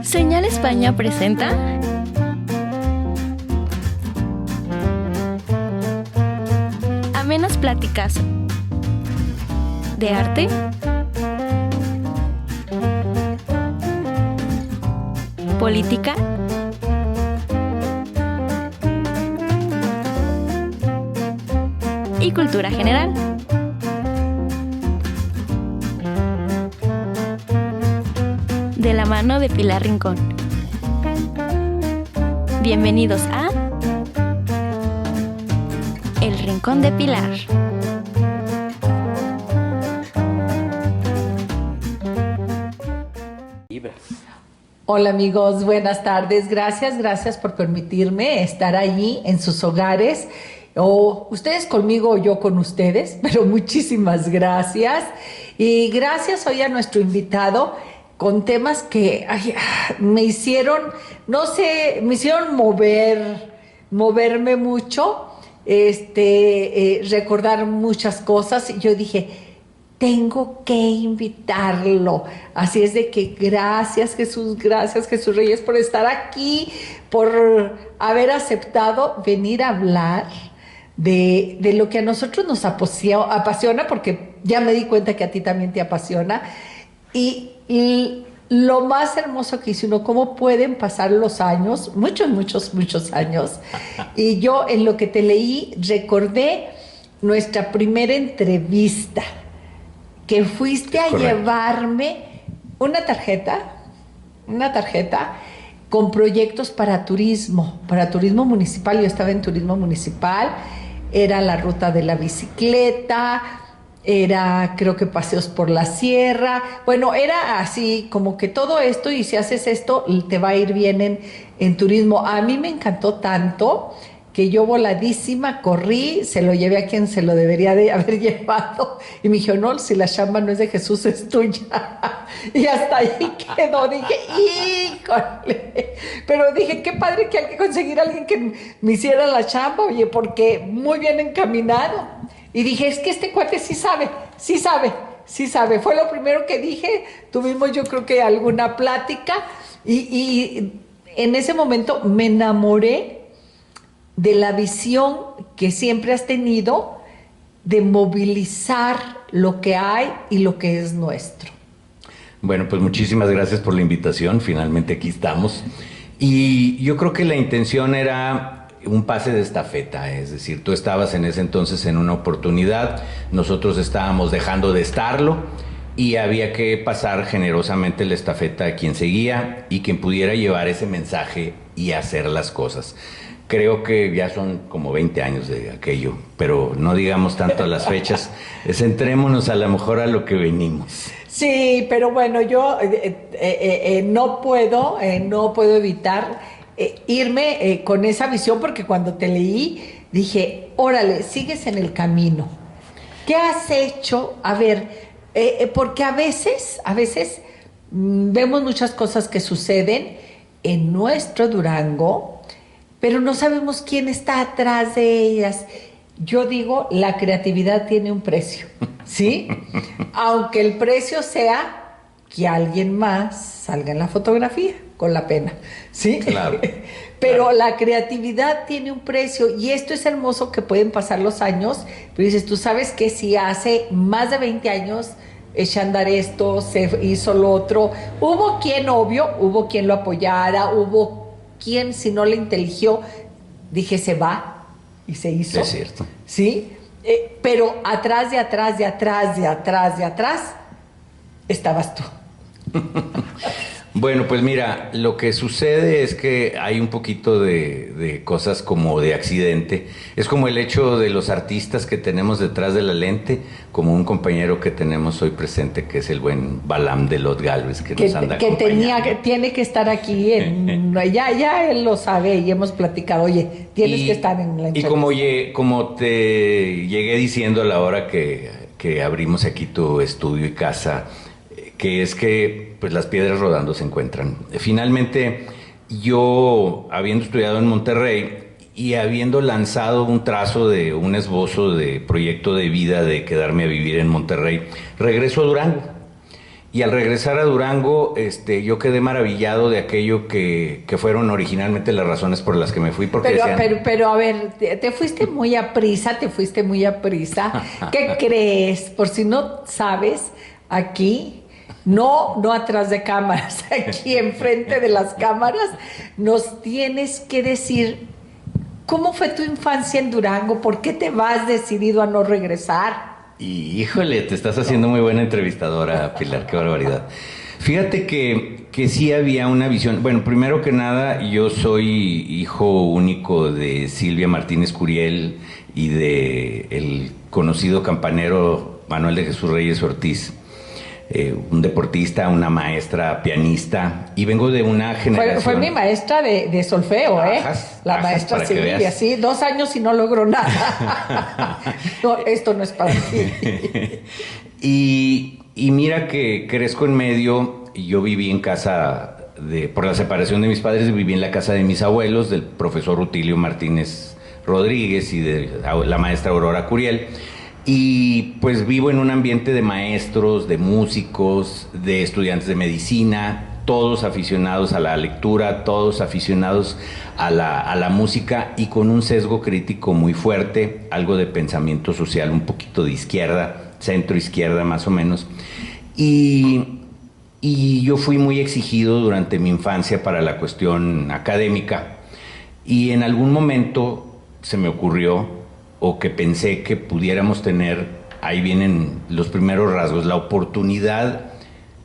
Señal España presenta amenas pláticas de arte, política y cultura general. De la mano de Pilar Rincón. Bienvenidos a El Rincón de Pilar. Hola amigos, buenas tardes. Gracias por permitirme estar allí en sus hogares. O ustedes conmigo o yo con ustedes, pero muchísimas gracias. Y gracias hoy a nuestro invitado con temas que me hicieron, no sé, me hicieron moverme mucho, recordar muchas cosas. Y yo dije, tengo que invitarlo. Así es de que gracias Jesús Reyes por estar aquí, por haber aceptado venir a hablar de lo que a nosotros nos apasiona, porque ya me di cuenta que a ti también te apasiona. Y lo más hermoso que hice uno, cómo pueden pasar los años, muchos años. Y yo en lo que te leí recordé nuestra primera entrevista, que fuiste a llevarme una tarjeta con proyectos para turismo municipal. Yo estaba en turismo municipal, era la ruta de la bicicleta, era creo que paseos por la sierra, bueno, era así como que todo esto, y si haces esto te va a ir bien en turismo. A mí me encantó tanto que yo voladísima corrí, se lo llevé a quien se lo debería de haber llevado, y me dijo, no, si la chamba no es de Jesús, es tuya. Y hasta ahí quedó. Dije, híjole, pero dije, qué padre que hay que conseguir a alguien que me hiciera la chamba, oye, porque muy bien encaminado. Y dije, es que este cuate sí sabe. Fue lo primero que dije. Tuvimos, yo creo que alguna plática, y en ese momento me enamoré de la visión que siempre has tenido de movilizar lo que hay y lo que es nuestro. Bueno, pues muchísimas gracias por la invitación. Finalmente aquí estamos. Y yo creo que la intención era un pase de estafeta, es decir, tú estabas en ese entonces en una oportunidad, nosotros estábamos dejando de estarlo, y había que pasar generosamente la estafeta a quien seguía y quien pudiera llevar ese mensaje y hacer las cosas. Creo que ya son como 20 años de aquello, pero no digamos tanto las fechas, centrémonos a lo mejor a lo que venimos. Sí, pero bueno, yo no puedo evitar irme con esa visión, porque cuando te leí dije, órale, sigues en el camino. ¿Qué has hecho? A ver, porque a veces vemos muchas cosas que suceden en nuestro Durango, pero no sabemos quién está atrás de ellas. Yo digo, la creatividad tiene un precio, ¿sí? Aunque el precio sea que alguien más salga en la fotografía con la pena, ¿sí? Claro. Pero claro, la creatividad tiene un precio, y esto es hermoso, que pueden pasar los años, pero dices, tú sabes que si hace más de 20 años eché a andar esto, se hizo lo otro, hubo quien lo apoyara, hubo quien, si no le inteligió, dije, se va, y se hizo. es cierto. ¿Sí? Pero atrás estabas tú. Bueno, pues mira, lo que sucede es que hay un poquito de cosas como de accidente. Es como el hecho de los artistas que tenemos detrás de la lente, como un compañero que tenemos hoy presente, que es el buen Balam de Lot Galvez, que nos anda acompañando. Tiene que estar aquí, ya él lo sabe, y hemos platicado, oye, tienes que estar en la entrevista. Y como te llegué diciendo a la hora que abrimos aquí tu estudio y casa, que es que pues las piedras rodando se encuentran. Finalmente, yo, habiendo estudiado en Monterrey y habiendo lanzado un trazo de un esbozo de proyecto de vida de quedarme a vivir en Monterrey, regreso a Durango. Y al regresar a Durango, yo quedé maravillado de aquello que fueron originalmente las razones por las que me fui. Porque pero a ver, te fuiste muy a prisa, ¿Qué crees? Por si no sabes, aquí, no atrás de cámaras, aquí enfrente de las cámaras, nos tienes que decir cómo fue tu infancia en Durango, por qué te vas decidido a no regresar. Y híjole, te estás haciendo muy buena entrevistadora, Pilar, qué barbaridad. Fíjate que sí había una visión. Bueno, primero que nada, yo soy hijo único de Silvia Martínez Curiel y de el conocido campanero Manuel de Jesús Reyes Ortiz. Un deportista, una maestra, pianista, y vengo de una generación... Fue mi maestra de solfeo, la maestra Silvia, sí, 2 años y no logró nada. No, esto no es para ti. Y mira que crezco en medio, y yo viví en casa, por la separación de mis padres, viví en la casa de mis abuelos, del profesor Rutilio Martínez Rodríguez y de la maestra Aurora Curiel. Y pues vivo en un ambiente de maestros, de músicos, de estudiantes de medicina, todos aficionados a la lectura, todos aficionados a la música y con un sesgo crítico muy fuerte, algo de pensamiento social, un poquito de izquierda, centro izquierda más o menos. Y yo fui muy exigido durante mi infancia para la cuestión académica y en algún momento se me ocurrió, o que pensé que pudiéramos tener, ahí vienen los primeros rasgos, la oportunidad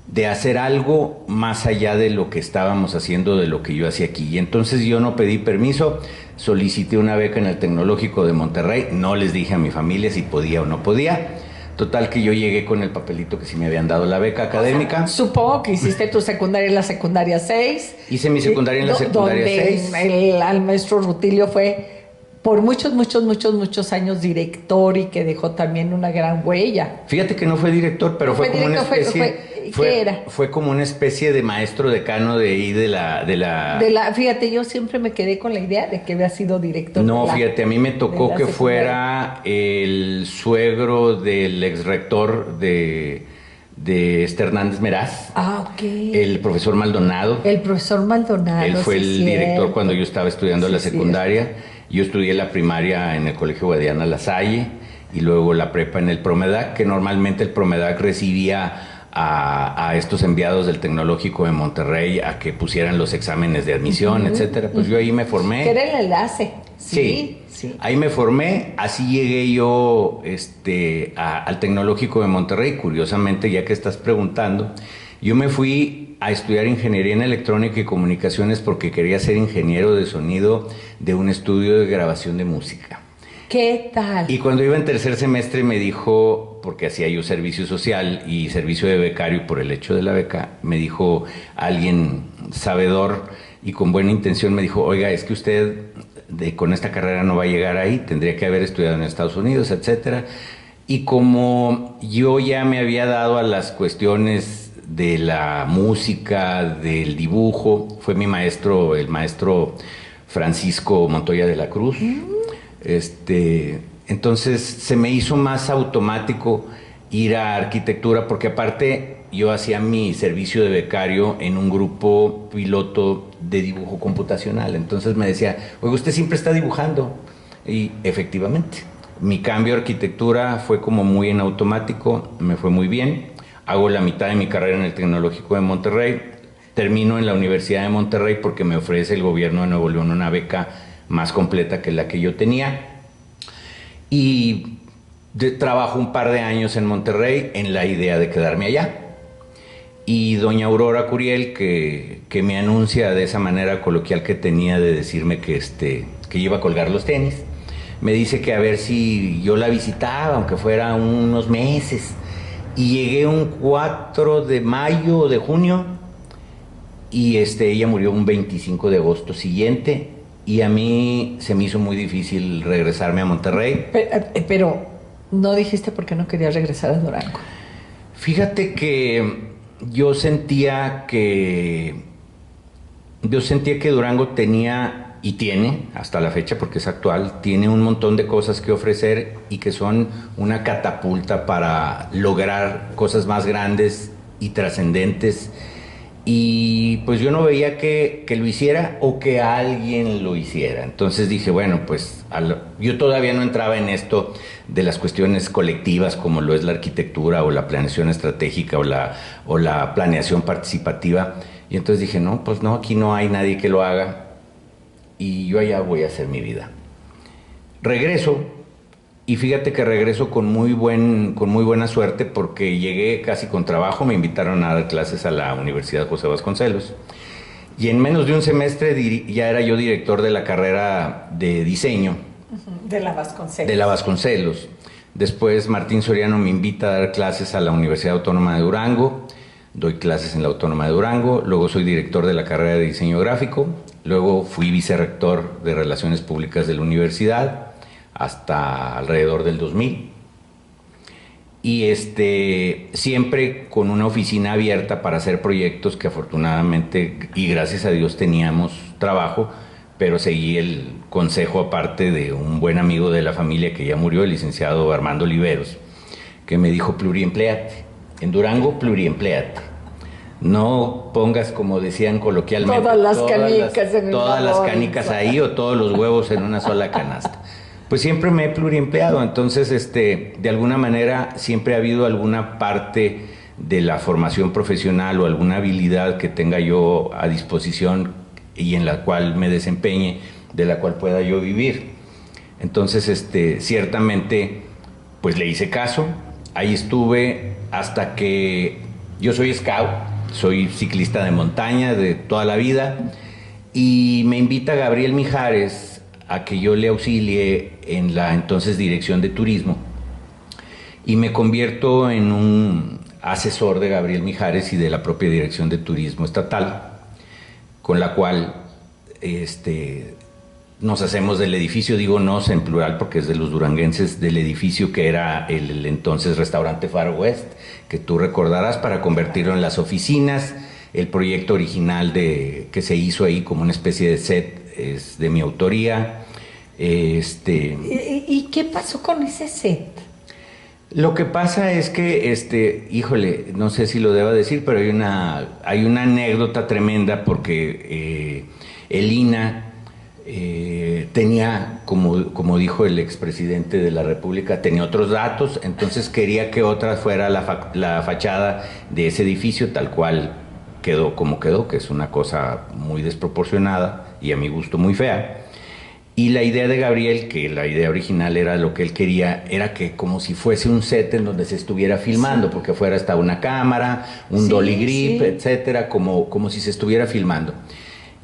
de hacer algo más allá de lo que estábamos haciendo, de lo que yo hacía aquí. Y entonces yo no pedí permiso, solicité una beca en el Tecnológico de Monterrey, no les dije a mi familia si podía o no podía. Total que yo llegué con el papelito que sí me habían dado la beca académica. O sea, supongo que hiciste tu secundaria en la secundaria 6. Hice mi secundaria en la secundaria 6. Donde el maestro Rutilio fue por muchos años director y que dejó también una gran huella. Fíjate que no fue director, pero fue como una especie... ¿Qué era? Fue como una especie de maestro decano de ahí de la... Fíjate, yo siempre me quedé con la idea de que había sido director. No, fíjate, a mí me tocó que fuera el suegro del ex rector de Hernández Meraz. Ah, ok. El profesor Maldonado. El profesor Maldonado. Él fue el director cuando yo estaba estudiando la secundaria. Yo estudié la primaria en el Colegio Guadiana La Salle y luego la prepa en el Promedac, que normalmente el Promedac recibía a estos enviados del Tecnológico de Monterrey a que pusieran los exámenes de admisión, etcétera. Pues yo ahí me formé. Que era el enlace. Sí. Ahí me formé, así llegué yo al Tecnológico de Monterrey. Curiosamente, ya que estás preguntando, yo me fui a estudiar Ingeniería en Electrónica y Comunicaciones porque quería ser ingeniero de sonido de un estudio de grabación de música. ¿Qué tal? Y cuando iba en tercer semestre me dijo, porque hacía yo servicio social y servicio de becario por el hecho de la beca, me dijo alguien sabedor y con buena intención, me dijo, oiga, es que usted con esta carrera no va a llegar ahí, tendría que haber estudiado en Estados Unidos, etcétera. Y como yo ya me había dado a las cuestiones de la música, del dibujo, fue mi maestro, el maestro Francisco Montoya de la Cruz. Entonces se me hizo más automático ir a arquitectura, porque aparte yo hacía mi servicio de becario en un grupo piloto de dibujo computacional. Entonces me decía, oiga, usted siempre está dibujando. Y efectivamente, mi cambio a arquitectura fue como muy en automático, me fue muy bien. Hago la mitad de mi carrera en el Tecnológico de Monterrey, termino en la Universidad de Monterrey porque me ofrece el gobierno de Nuevo León una beca más completa que la que yo tenía. Y trabajo un par de años en Monterrey en la idea de quedarme allá. Y doña Aurora Curiel, que me anuncia de esa manera coloquial que tenía de decirme que iba a colgar los tenis, me dice que a ver si yo la visitaba, aunque fuera unos meses. Y llegué un 4 de mayo o de junio y ella murió un 25 de agosto siguiente y a mí se me hizo muy difícil regresarme a Monterrey. Pero no dijiste por qué no querías regresar a Durango. Fíjate que yo sentía que Durango tenía y tiene, hasta la fecha porque es actual, tiene un montón de cosas que ofrecer y que son una catapulta para lograr cosas más grandes y trascendentes, y pues yo no veía que lo hiciera o que alguien lo hiciera. Entonces dije, bueno, pues yo todavía no entraba en esto de las cuestiones colectivas como lo es la arquitectura o la planeación estratégica o la planeación participativa, y entonces dije, no, pues no, aquí no hay nadie que lo haga y yo allá voy a hacer mi vida. Regreso. Y fíjate que regreso con muy buena suerte, porque llegué casi con trabajo, me invitaron a dar clases a la Universidad José Vasconcelos. Y en menos de un semestre ya era yo director de la carrera de diseño. De la Vasconcelos. De la Vasconcelos. Después Martín Soriano me invita a dar clases a la Universidad Autónoma de Durango. Doy clases en la Autónoma de Durango. Luego soy director de la carrera de diseño gráfico. Luego fui vicerrector de Relaciones Públicas de la universidad hasta alrededor del 2000, y siempre con una oficina abierta para hacer proyectos que afortunadamente y gracias a Dios teníamos trabajo, pero seguí el consejo aparte de un buen amigo de la familia que ya murió, el licenciado Armando Oliveros, que me dijo: pluriempléate, en Durango pluriempléate, no pongas, como decían coloquialmente, todas las canicas ahí o todos los huevos en una sola canasta. Pues siempre me he pluriempleado, entonces de alguna manera siempre ha habido alguna parte de la formación profesional o alguna habilidad que tenga yo a disposición y en la cual me desempeñe, de la cual pueda yo vivir. Entonces ciertamente pues le hice caso, ahí estuve hasta que yo soy scout, soy ciclista de montaña de toda la vida, y me invita Gabriel Mijares a que yo le auxilie en la entonces Dirección de Turismo, y me convierto en un asesor de Gabriel Mijares y de la propia Dirección de Turismo Estatal, con la cual nos hacemos del edificio, digo nos en plural porque es de los duranguenses, del edificio que era el entonces restaurante Far West, que tú recordarás, para convertirlo en las oficinas. El proyecto original que se hizo ahí como una especie de set es de mi autoría. ¿Y qué pasó con ese set? Lo que pasa es que, híjole, no sé si lo deba decir, pero hay una anécdota tremenda, porque el INAH tenía, como dijo el expresidente de la República, tenía otros datos, entonces quería que otra fuera la fachada de ese edificio, tal cual quedó como quedó, que es una cosa muy desproporcionada y a mi gusto muy fea. Y la idea de Gabriel, que la idea original era lo que él quería, era que como si fuese un set en donde se estuviera filmando, sí, porque fuera hasta una cámara, un dolly grip, sí, etcétera, como si se estuviera filmando.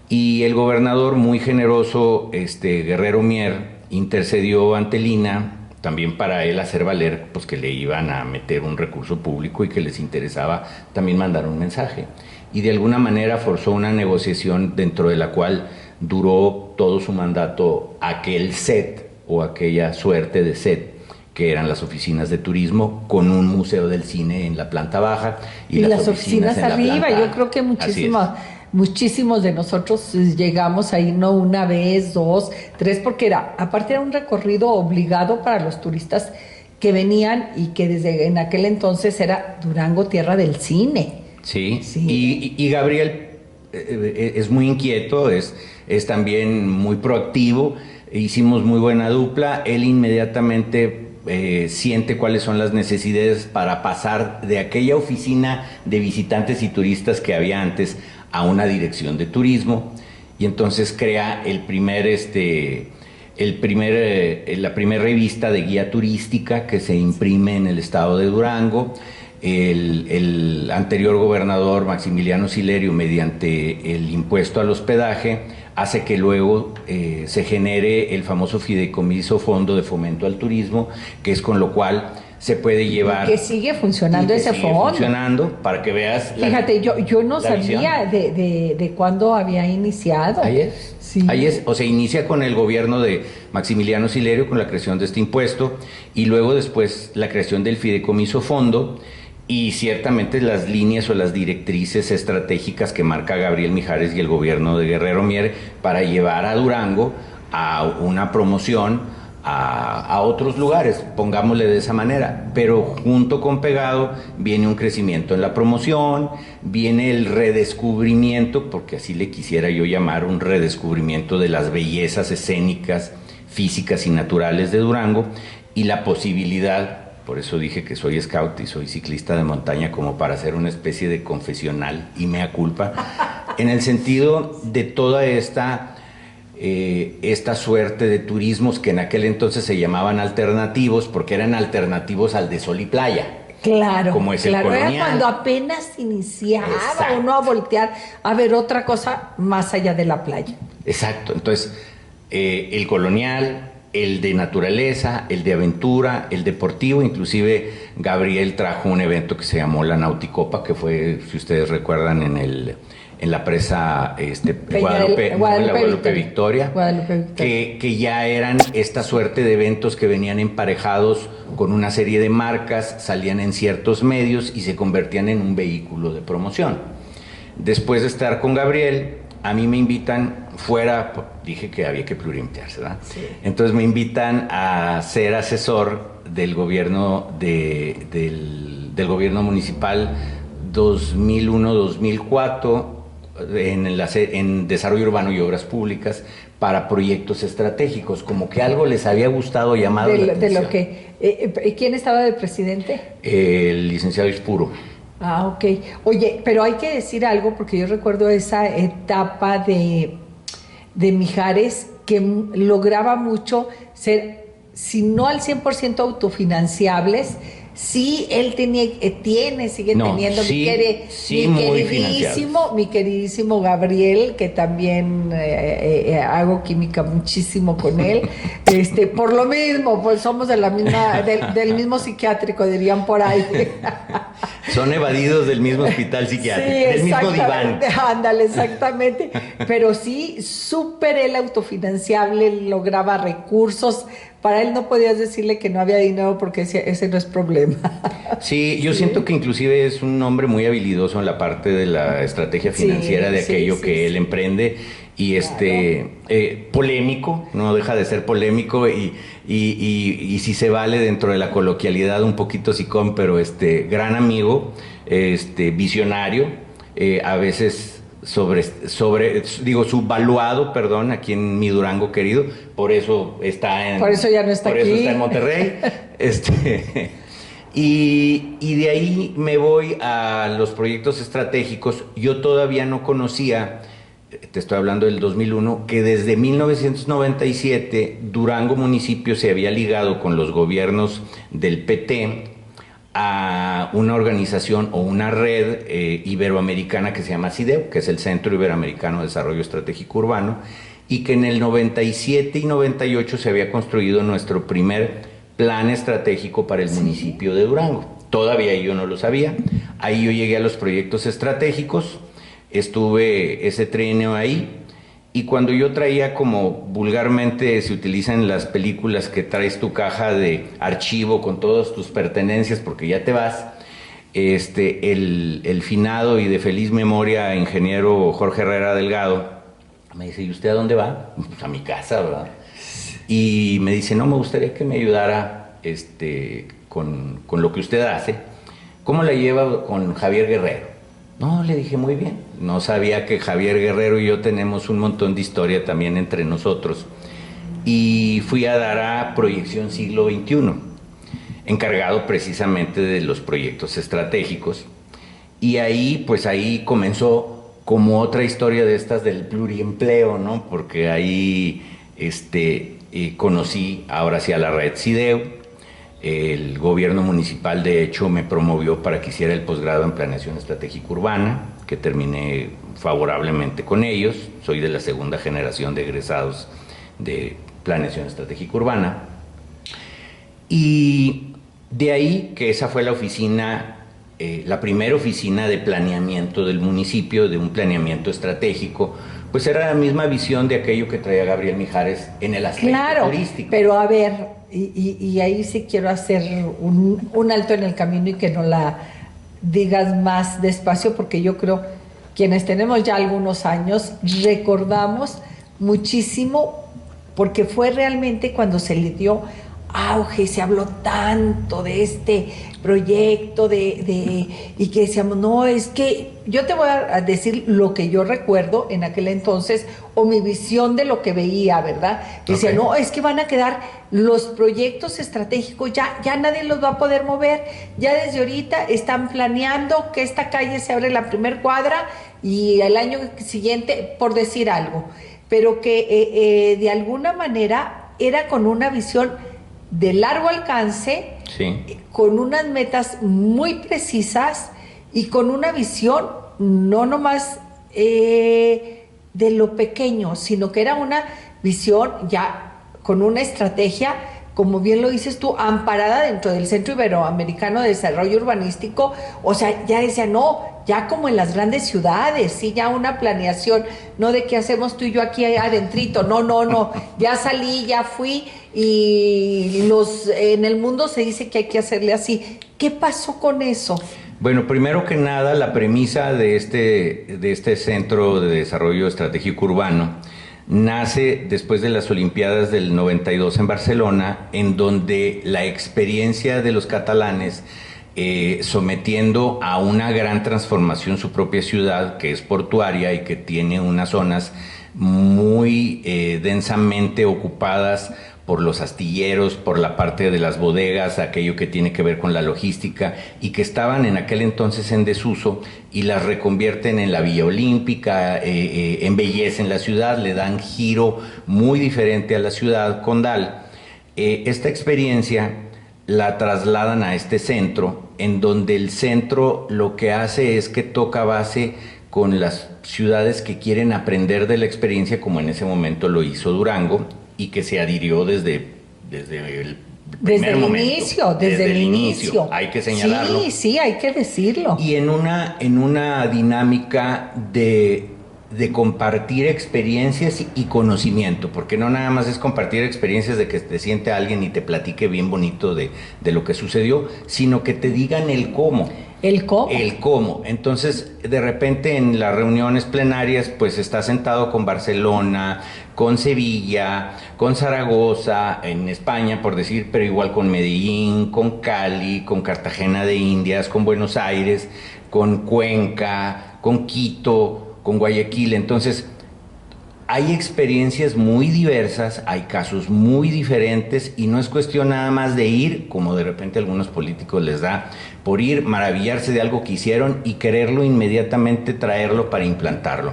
Y el gobernador, muy generoso, Guerrero Mier, intercedió ante el INAH, también para él hacer valer pues que le iban a meter un recurso público y que les interesaba también mandar un mensaje. Y de alguna manera forzó una negociación dentro de la cual duró todo su mandato aquel set o aquella suerte de set que eran las oficinas de turismo, con un museo del cine en la planta baja y las oficinas arriba. Yo creo que muchísimos de nosotros llegamos ahí, no una vez, dos, tres, porque aparte era un recorrido obligado para los turistas que venían, y que desde en aquel entonces era Durango, tierra del cine. Sí, sí. Y Gabriel es muy inquieto, es también muy proactivo, hicimos muy buena dupla. Él inmediatamente siente cuáles son las necesidades para pasar de aquella oficina de visitantes y turistas que había antes a una dirección de turismo, y entonces crea la primera revista de guía turística que se imprime en el estado de Durango. El anterior gobernador Maximiliano Silerio, mediante el impuesto al hospedaje, hace que luego se genere el famoso fideicomiso Fondo de Fomento al Turismo, que es con lo cual se puede llevar... Y que sigue funcionando ese fondo. Funcionando, para que veas... Fíjate, yo no sabía de cuándo había iniciado. Ahí es. Sí. Ahí es, o sea, inicia con el gobierno de Maximiliano Silerio, con la creación de este impuesto, y luego después la creación del fideicomiso Fondo, y ciertamente las líneas o las directrices estratégicas que marca Gabriel Mijares y el gobierno de Guerrero Mier para llevar a Durango a una promoción, a otros lugares, pongámosle de esa manera, pero junto con pegado viene un crecimiento en la promoción, viene el redescubrimiento, porque así le quisiera yo llamar, un redescubrimiento de las bellezas escénicas, físicas y naturales de Durango, y la posibilidad, por eso dije que soy scout y soy ciclista de montaña, como para hacer una especie de confesional y mea culpa, en el sentido de toda esta suerte de turismos que en aquel entonces se llamaban alternativos, porque eran alternativos al de sol y playa. Claro, como es claro, el colonial. era cuando apenas iniciaba Exacto. uno a voltear a ver otra cosa más allá de la playa. Exacto, entonces el colonial, el de naturaleza, el de aventura, el deportivo, inclusive Gabriel trajo un evento que se llamó la Nauticopa, que fue, si ustedes recuerdan, en la presa Guadalupe Victoria, que ya eran esta suerte de eventos que venían emparejados con una serie de marcas, salían en ciertos medios y se convertían en un vehículo de promoción. Después de estar con Gabriel, a mí me invitan fuera, dije que había que pluriemplearse, ¿verdad? Sí. Entonces me invitan a ser asesor del gobierno del gobierno municipal 2001-2004 en desarrollo urbano y obras públicas para proyectos estratégicos, como que algo les había gustado, llamado la atención. De lo que ¿quién estaba de presidente? El licenciado Ispuro. Ah, ok. Oye, pero hay que decir algo, porque yo recuerdo esa etapa de Mijares, que lograba mucho ser, si no al 100% autofinanciables, sí, él sigue teniendo mi queridísimo Gabriel, que también hago química muchísimo con él, por lo mismo, pues somos de la misma, del mismo psiquiátrico, dirían por ahí. Son evadidos del mismo hospital psiquiátrico, Sí, del mismo diván. Ándale, exactamente. Pero sí, súper él autofinanciable, lograba recursos. Para él no podías decirle que no había dinero, porque ese no es problema. Sí, yo siento que inclusive es un hombre muy habilidoso en la parte de la estrategia financiera de aquello que él emprende. Y polémico, no deja de ser polémico y si se vale dentro de la coloquialidad un poquito sicón, pero gran amigo, visionario, a veces subvaluado, perdón, aquí en mi Durango querido, por eso ya no está por aquí. Eso está en Monterrey. Y de ahí me voy a los proyectos estratégicos. Yo todavía no conocía, te estoy hablando del 2001, que desde 1997 Durango municipio se había ligado con los gobiernos del PT a una organización o una red iberoamericana que se llama CIDEU, que es el Centro Iberoamericano de Desarrollo Estratégico Urbano, y que en el 97 y 98 se había construido nuestro primer plan estratégico para el municipio de Durango. Todavía yo no lo sabía. Ahí yo llegué a los proyectos estratégicos, estuve ese trienio ahí, y cuando yo traía, como vulgarmente se utiliza en las películas, que traes tu caja de archivo con todas tus pertenencias porque ya te vas, el finado y de feliz memoria ingeniero Jorge Herrera Delgado me dice: ¿y usted a dónde va? Pues a mi casa, ¿verdad? Y me dice: no, me gustaría que me ayudara con lo que usted hace. ¿Cómo la lleva con Javier Guerrero? No, le dije: muy bien. No sabía que Javier Guerrero y yo tenemos un montón de historia también entre nosotros. Y fui a dar a Proyección Siglo XXI, encargado precisamente de los proyectos estratégicos. Y ahí comenzó como otra historia de estas del pluriempleo, ¿no? Porque ahí conocí ahora sí a la red CIDEU. El gobierno municipal, de hecho, me promovió para que hiciera el posgrado en Planeación Estratégica Urbana, que terminé favorablemente con ellos. Soy de la segunda generación de egresados de Planeación Estratégica Urbana. Y de ahí que esa fue la oficina, la primera oficina de planeamiento del municipio, de un planeamiento estratégico. Pues era la misma visión de aquello que traía Gabriel Mijares en el aspecto turístico. Pero a ver, y ahí sí quiero hacer un alto en el camino y que no la digas más despacio, porque yo creo quienes tenemos ya algunos años recordamos muchísimo porque fue realmente cuando se le dio auge, se habló tanto de este proyecto y que decíamos, no, es que yo te voy a decir lo que yo recuerdo en aquel entonces, o mi visión de lo que veía, ¿verdad? Decía, no, es que van a quedar los proyectos estratégicos, ya nadie los va a poder mover, ya desde ahorita están planeando que esta calle se abre la primer cuadra y el año siguiente, por decir algo, pero que de alguna manera era con una visión de largo alcance, sí, con unas metas muy precisas y con una visión no nomás de lo pequeño, sino que era una visión ya con una estrategia, como bien lo dices tú, amparada dentro del Centro Iberoamericano de Desarrollo Urbanístico. O sea, ya decía, no, ya como en las grandes ciudades, sí, ya una planeación, no de qué hacemos tú y yo aquí adentrito, no, ya salí, ya fui, y en el mundo se dice que hay que hacerle así. ¿Qué pasó con eso? Bueno, primero que nada, la premisa de este Centro de Desarrollo Estratégico Urbano nace después de las Olimpiadas del 92 en Barcelona, en donde la experiencia de los catalanes sometiendo a una gran transformación su propia ciudad, que es portuaria y que tiene unas zonas muy densamente ocupadas por los astilleros, por la parte de las bodegas, aquello que tiene que ver con la logística, y que estaban en aquel entonces en desuso, y las reconvierten en la Villa Olímpica, embellecen la ciudad, le dan giro muy diferente a la ciudad condal. Esta experiencia la trasladan a este centro, en donde el centro lo que hace es que toca base con las ciudades que quieren aprender de la experiencia, como en ese momento lo hizo Durango, y que se adhirió desde el primer momento. Desde el inicio, hay que señalarlo. Sí, hay que decirlo. Y en una dinámica de compartir experiencias y conocimiento, porque no nada más es compartir experiencias de que te siente alguien y te platique bien bonito de lo que sucedió, sino que te digan el cómo. ¿El cómo? El cómo. Entonces, de repente en las reuniones plenarias, pues está sentado con Barcelona, con Sevilla, con Zaragoza, en España, por decir, pero igual con Medellín, con Cali, con Cartagena de Indias, con Buenos Aires, con Cuenca, con Quito, con Guayaquil. Entonces, hay experiencias muy diversas, hay casos muy diferentes, y no es cuestión nada más de ir, como de repente a algunos políticos les da, por ir, maravillarse de algo que hicieron y quererlo inmediatamente traerlo para implantarlo.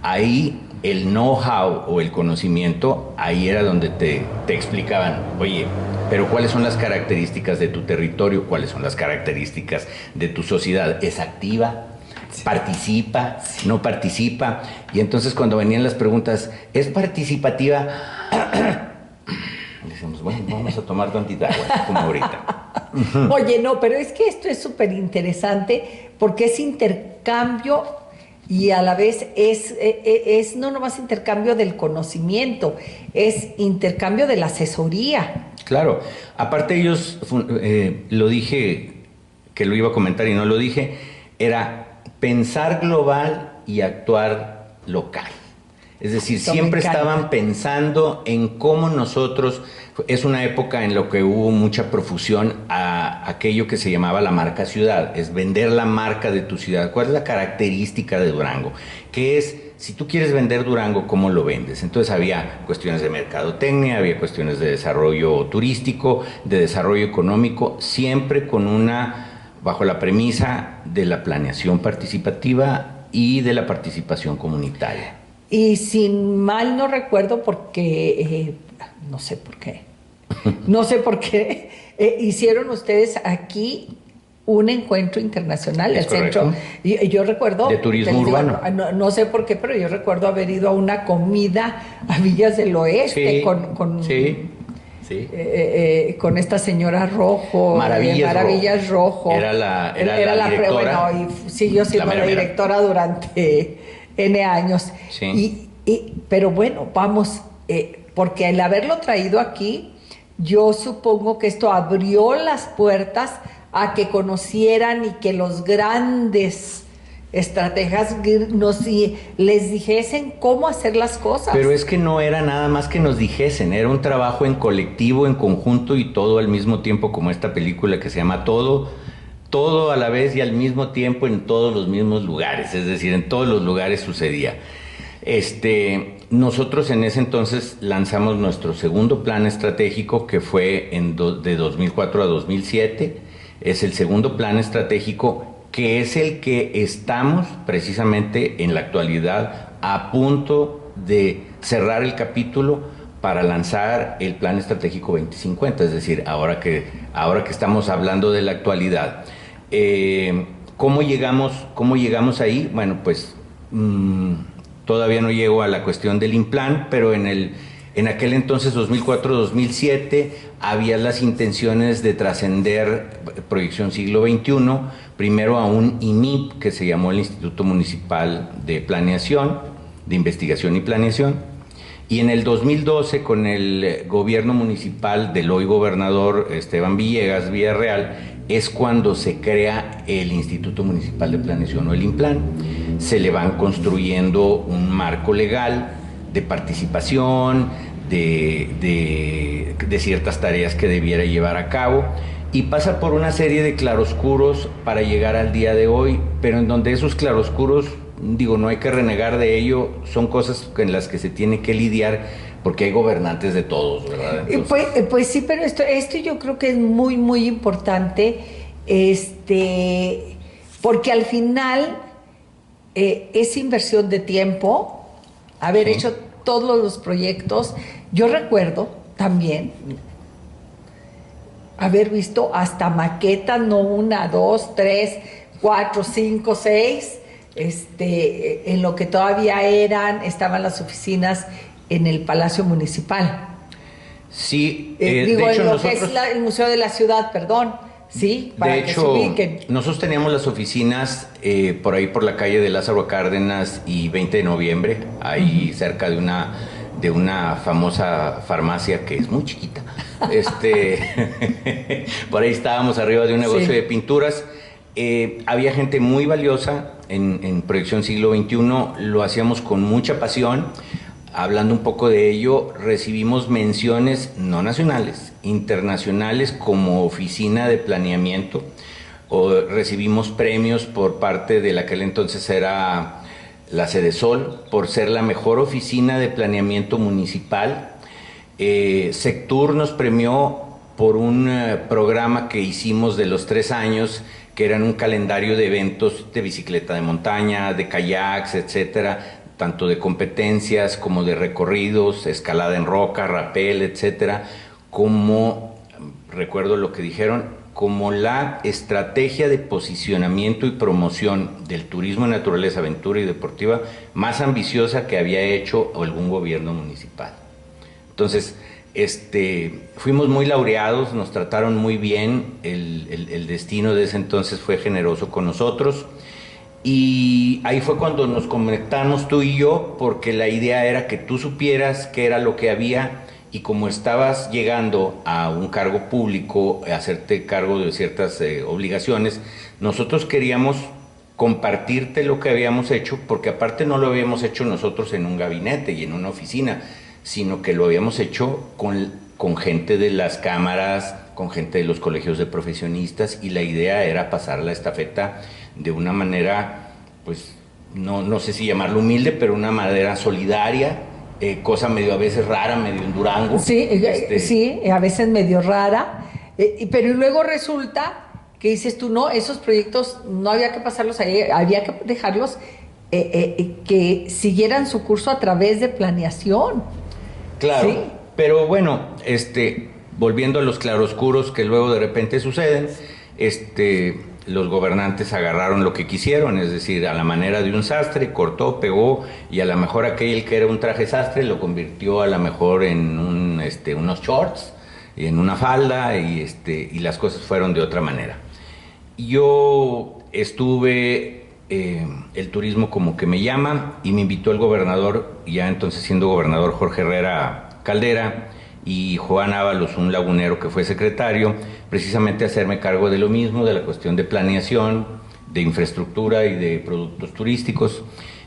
Ahí el know-how o el conocimiento, ahí era donde te explicaban, oye, pero ¿cuáles son las características de tu territorio? ¿Cuáles son las características de tu sociedad? ¿Es activa? ¿Participa? ¿No participa? Y entonces cuando venían las preguntas, ¿es participativa? Decimos, bueno, vamos a tomar tantita agua, como ahorita. Oye, no, pero es que esto es súper interesante porque es intercambio y a la vez es no nomás intercambio del conocimiento, es intercambio de la asesoría. Claro, aparte ellos, lo dije, que lo iba a comentar y no lo dije, era pensar global y actuar local. Es decir, siempre estaban pensando en cómo nosotros, es una época en la que hubo mucha profusión a aquello que se llamaba la marca ciudad, es vender la marca de tu ciudad. ¿Cuál es la característica de Durango? Que es, si tú quieres vender Durango, ¿cómo lo vendes? Entonces había cuestiones de mercadotecnia, había cuestiones de desarrollo turístico, de desarrollo económico, siempre bajo la premisa de la planeación participativa y de la participación comunitaria. Y si mal no recuerdo, porque no sé por qué, hicieron ustedes aquí un encuentro internacional, el centro. Yo recuerdo de turismo urbano. No sé por qué, pero yo recuerdo haber ido a una comida a Villas del Oeste con esta señora Rojo, Maravillas Rojo. Era la directora. Bueno, y siguió siendo la directora durante N años. Sí. Pero bueno, vamos, porque al haberlo traído aquí, yo supongo que esto abrió las puertas a que conocieran y que los grandes estrategas les dijesen cómo hacer las cosas. Pero es que no era nada más que nos dijesen, era un trabajo en colectivo, en conjunto y todo al mismo tiempo, como esta película que se llama Todo a la vez y al mismo tiempo en todos los mismos lugares, es decir, en todos los lugares sucedía. Nosotros en ese entonces lanzamos nuestro segundo plan estratégico, que fue de 2004 a 2007. Es el segundo plan estratégico, que es el que estamos precisamente en la actualidad a punto de cerrar el capítulo para lanzar el plan estratégico 2050, es decir, ahora que estamos hablando de la actualidad. ¿Cómo llegamos ahí? Bueno, pues todavía no llego a la cuestión del Implan, pero en aquel entonces, 2004-2007, había las intenciones de trascender Proyección Siglo XXI, primero a un IMIP, que se llamó el Instituto Municipal de Planeación, de Investigación y Planeación, y en el 2012, con el gobierno municipal del hoy gobernador Esteban Villegas Villarreal, es cuando se crea el Instituto Municipal de Planeación, o el IMPLAN. Se le van construyendo un marco legal de participación, de ciertas tareas que debiera llevar a cabo, y pasa por una serie de claroscuros para llegar al día de hoy, pero en donde esos claroscuros, no hay que renegar de ello, son cosas en las que se tiene que lidiar, porque hay gobernantes de todos, ¿verdad? Pues sí, pero esto yo creo que es muy, muy importante, porque al final es inversión de tiempo, haber hecho todos los proyectos. Yo recuerdo también haber visto hasta maquetas, no 1, 2, 3, 4, 5, 6, en lo que todavía estaban las oficinas en el Palacio Municipal. Sí, de hecho, en lo que es el Museo de la Ciudad, perdón. Sí, para de que hecho, se ubiquen. Nosotros teníamos las oficinas por ahí por la calle de Lázaro Cárdenas y 20 de noviembre, ahí cerca de una famosa farmacia que es muy chiquita. Por ahí estábamos arriba de un negocio de pinturas. Había gente muy valiosa en Proyección Siglo XXI, lo hacíamos con mucha pasión. Hablando un poco de ello, recibimos menciones no nacionales, internacionales, como oficina de planeamiento, o recibimos premios por parte de la que entonces era la Sedesol, por ser la mejor oficina de planeamiento municipal. Sectur nos premió por un programa que hicimos de los 3 años, que eran un calendario de eventos de bicicleta de montaña, de kayaks, etcétera, tanto de competencias como de recorridos, escalada en roca, rapel, etcétera, como, recuerdo lo que dijeron, como la estrategia de posicionamiento y promoción del turismo de naturaleza, aventura y deportiva más ambiciosa que había hecho algún gobierno municipal. Entonces, fuimos muy laureados, nos trataron muy bien, el destino de ese entonces fue generoso con nosotros. Y ahí fue cuando nos conectamos tú y yo, porque la idea era que tú supieras qué era lo que había, y como estabas llegando a un cargo público, hacerte cargo de ciertas obligaciones, nosotros queríamos compartirte lo que habíamos hecho, porque aparte no lo habíamos hecho nosotros en un gabinete y en una oficina, sino que lo habíamos hecho con gente de las cámaras, con gente de los colegios de profesionistas, y la idea era pasar la estafeta de una manera, pues, no sé si llamarlo humilde, pero una manera solidaria, cosa medio a veces rara, medio en Durango. Sí, sí, a veces medio rara, pero luego resulta que dices tú, no, esos proyectos no había que pasarlos ahí, había que dejarlos que siguieran su curso a través de planeación. Claro, ¿sí? Pero bueno, volviendo a los claroscuros que luego de repente suceden, los gobernantes agarraron lo que quisieron, es decir, a la manera de un sastre, cortó, pegó, y a lo mejor aquel que era un traje sastre lo convirtió a lo mejor en unos shorts, en una falda, y las cosas fueron de otra manera. Yo estuve, el turismo como que me llama, y me invitó el gobernador, ya entonces siendo gobernador Jorge Herrera Caldera, y Juan Ábalos, un lagunero que fue secretario, precisamente a hacerme cargo de lo mismo, de la cuestión de planeación, de infraestructura y de productos turísticos,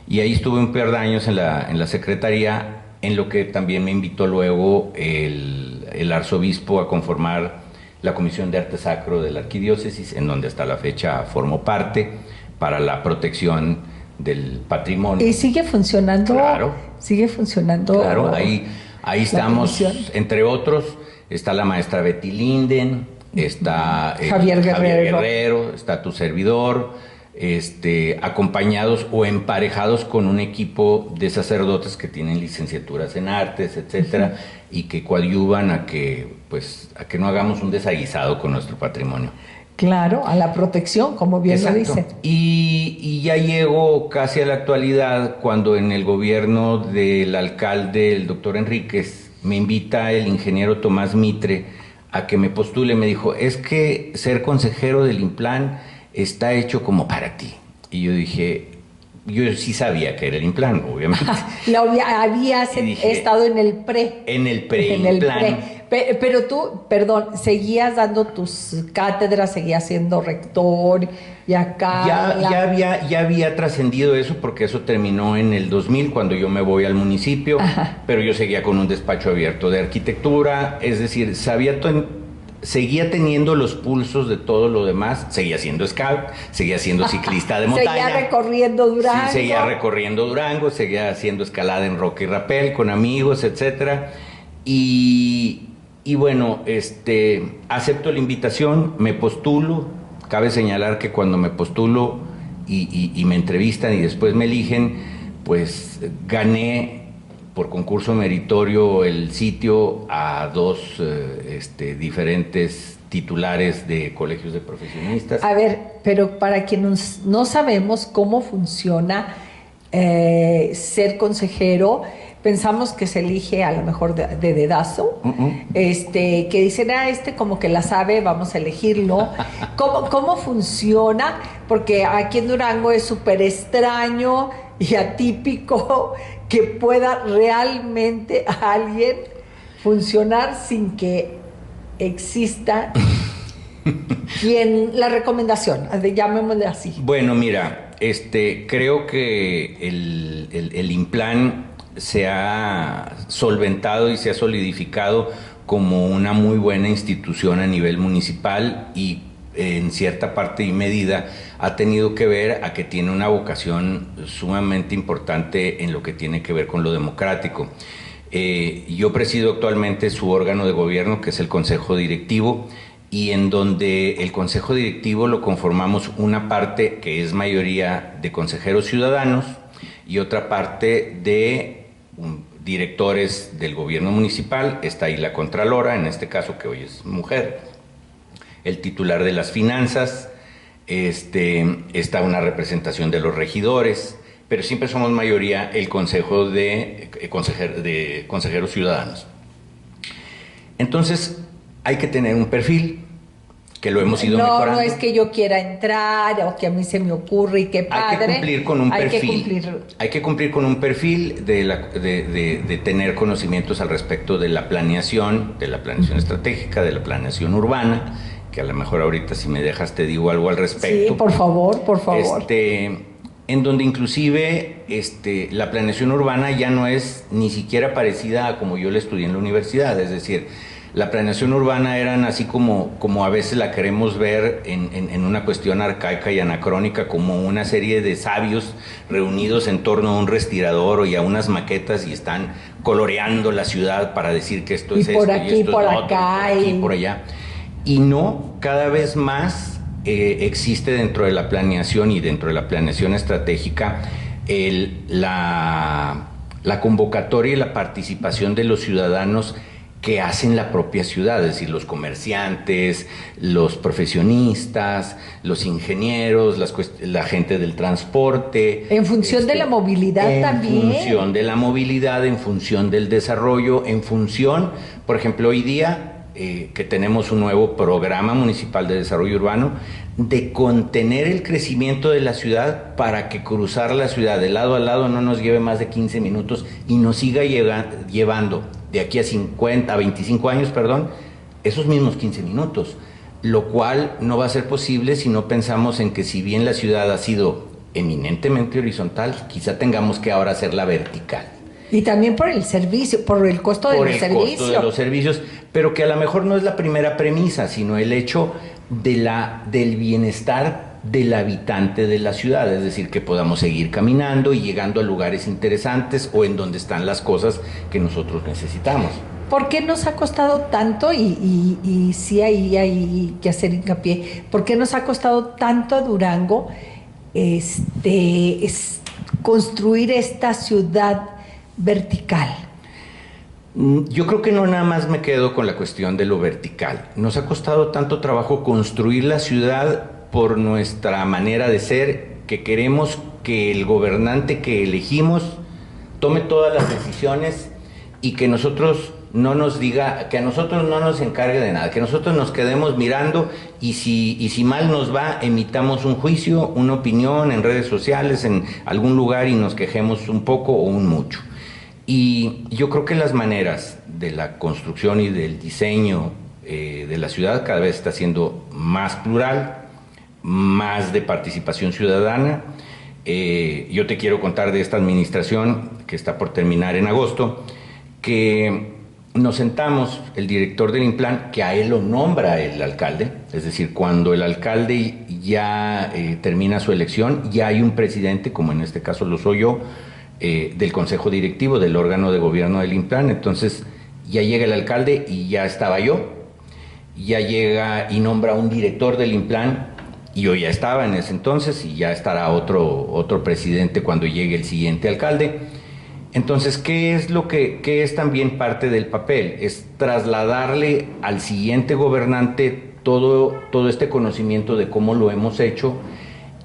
y ahí estuve un par de años en la secretaría, en lo que también me invitó luego el arzobispo a conformar la Comisión de Arte Sacro de la Arquidiócesis, en donde hasta la fecha formo parte, para la protección del patrimonio. ¿Y sigue funcionando? Claro. Sigue funcionando. Claro, ahí estamos, entre otros, está la maestra Betty Linden, está Javier Guerrero, está tu servidor, acompañados o emparejados con un equipo de sacerdotes que tienen licenciaturas en artes, etcétera, y que coadyuvan a que no hagamos un desaguisado con nuestro patrimonio. Claro, a la protección, como bien Exacto. lo dicen. Y ya llego casi a la actualidad, cuando en el gobierno del alcalde, el doctor Enríquez, me invita el ingeniero Tomás Mitre a que me postule. Me dijo, es que ser consejero del INPLAN está hecho como para ti. Y yo dije, yo sí sabía que era el INPLAN, obviamente. Habías estado en el pre. En el pre-INPLAN. Pero tú, perdón, seguías dando tus cátedras, seguías siendo rector y acá... Ya había trascendido eso, porque eso terminó en el 2000 cuando yo me voy al municipio. Ajá. Pero yo seguía con un despacho abierto de arquitectura, es decir, seguía teniendo los pulsos de todo lo demás, seguía siendo scout, seguía siendo ciclista de montaña. Seguía recorriendo Durango. Sí, seguía recorriendo Durango, seguía haciendo escalada en roca y rapel con amigos, etcétera. Y bueno, acepto la invitación, me postulo. Cabe señalar que cuando me postulo y me entrevistan y después me eligen, pues gané por concurso meritorio el sitio a dos diferentes titulares de colegios de profesionistas. A ver, pero para quienes no sabemos cómo funciona ser consejero, pensamos que se elige a lo mejor de dedazo, que dicen, como que la sabe, vamos a elegirlo. ¿Cómo funciona? Porque aquí en Durango es súper extraño y atípico que pueda realmente alguien funcionar sin que exista la recomendación, llamémosle así. Bueno, mira, creo que el INPLAN se ha solventado y se ha solidificado como una muy buena institución a nivel municipal, y en cierta parte y medida ha tenido que ver a que tiene una vocación sumamente importante en lo que tiene que ver con lo democrático. Yo presido actualmente su órgano de gobierno, que es el Consejo Directivo, y en donde el Consejo Directivo lo conformamos una parte que es mayoría de consejeros ciudadanos y otra parte de directores del gobierno municipal. Está ahí la contralora, en este caso, que hoy es mujer, el titular de las finanzas, está una representación de los regidores, pero siempre somos mayoría el consejo de consejeros ciudadanos. Entonces hay que tener un perfil, que lo hemos ido mejorando. No es que yo quiera entrar o que a mí se me ocurre y qué padre. Hay que cumplir con un perfil. Hay que cumplir con un perfil de tener conocimientos al respecto de la planeación estratégica, de la planeación urbana, que a lo mejor ahorita, si me dejas, te digo algo al respecto. Sí, por favor. En donde inclusive la planeación urbana ya no es ni siquiera parecida a como yo la estudié en la universidad. Es decir, la planeación urbana eran así como a veces la queremos ver en una cuestión arcaica y anacrónica, como una serie de sabios reunidos en torno a un respirador y a unas maquetas, y están coloreando la ciudad para decir que esto es esto, y esto es lo otro, por aquí y por allá. Y no, cada vez más existe dentro de la planeación y dentro de la planeación estratégica la convocatoria y la participación de los ciudadanos que hacen la propia ciudad, es decir, los comerciantes, los profesionistas, los ingenieros, la gente del transporte. En función de la movilidad también. En función de la movilidad, en función del desarrollo, en función, por ejemplo, hoy día que tenemos un nuevo programa municipal de desarrollo urbano, de contener el crecimiento de la ciudad para que cruzar la ciudad de lado a lado no nos lleve más de 15 minutos y nos siga llevando de aquí a 25 años, esos mismos 15 minutos. lo cual no va a ser posible si no pensamos en que si bien la ciudad ha sido eminentemente horizontal, quizá tengamos que ahora hacerla vertical. Y también por el servicio, por el costo del servicio. Por el costo de los servicios, pero que a lo mejor no es la primera premisa, sino el hecho del bienestar del habitante de la ciudad, es decir, que podamos seguir caminando y llegando a lugares interesantes o en donde están las cosas que nosotros necesitamos. ¿Por qué nos ha costado tanto, y sí ahí hay que hacer hincapié, por qué nos ha costado tanto a Durango construir esta ciudad vertical? Yo creo que no nada más me quedo con la cuestión de lo vertical. Nos ha costado tanto trabajo construir la ciudad por nuestra manera de ser, que queremos que el gobernante que elegimos tome todas las decisiones y que nosotros no nos diga, que a nosotros no nos encargue de nada, que nosotros nos quedemos mirando y si mal nos va, emitamos un juicio, una opinión en redes sociales, en algún lugar y nos quejemos un poco o un mucho. Y yo creo que las maneras de la construcción y del diseño de la ciudad cada vez está siendo más plural, más de participación ciudadana. Yo te quiero contar de esta administración que está por terminar en agosto, que nos sentamos, el director del Implan, que a él lo nombra el alcalde, es decir, cuando el alcalde ya termina su elección, ya hay un presidente, como en este caso lo soy yo, del consejo directivo, del órgano de gobierno del Implan. Entonces ya llega el alcalde y ya estaba yo, ya llega y nombra un director del Implan, y yo ya estaba en ese entonces, y ya estará otro presidente cuando llegue el siguiente alcalde. Entonces, ¿qué es también parte del papel? Es trasladarle al siguiente gobernante todo este conocimiento de cómo lo hemos hecho,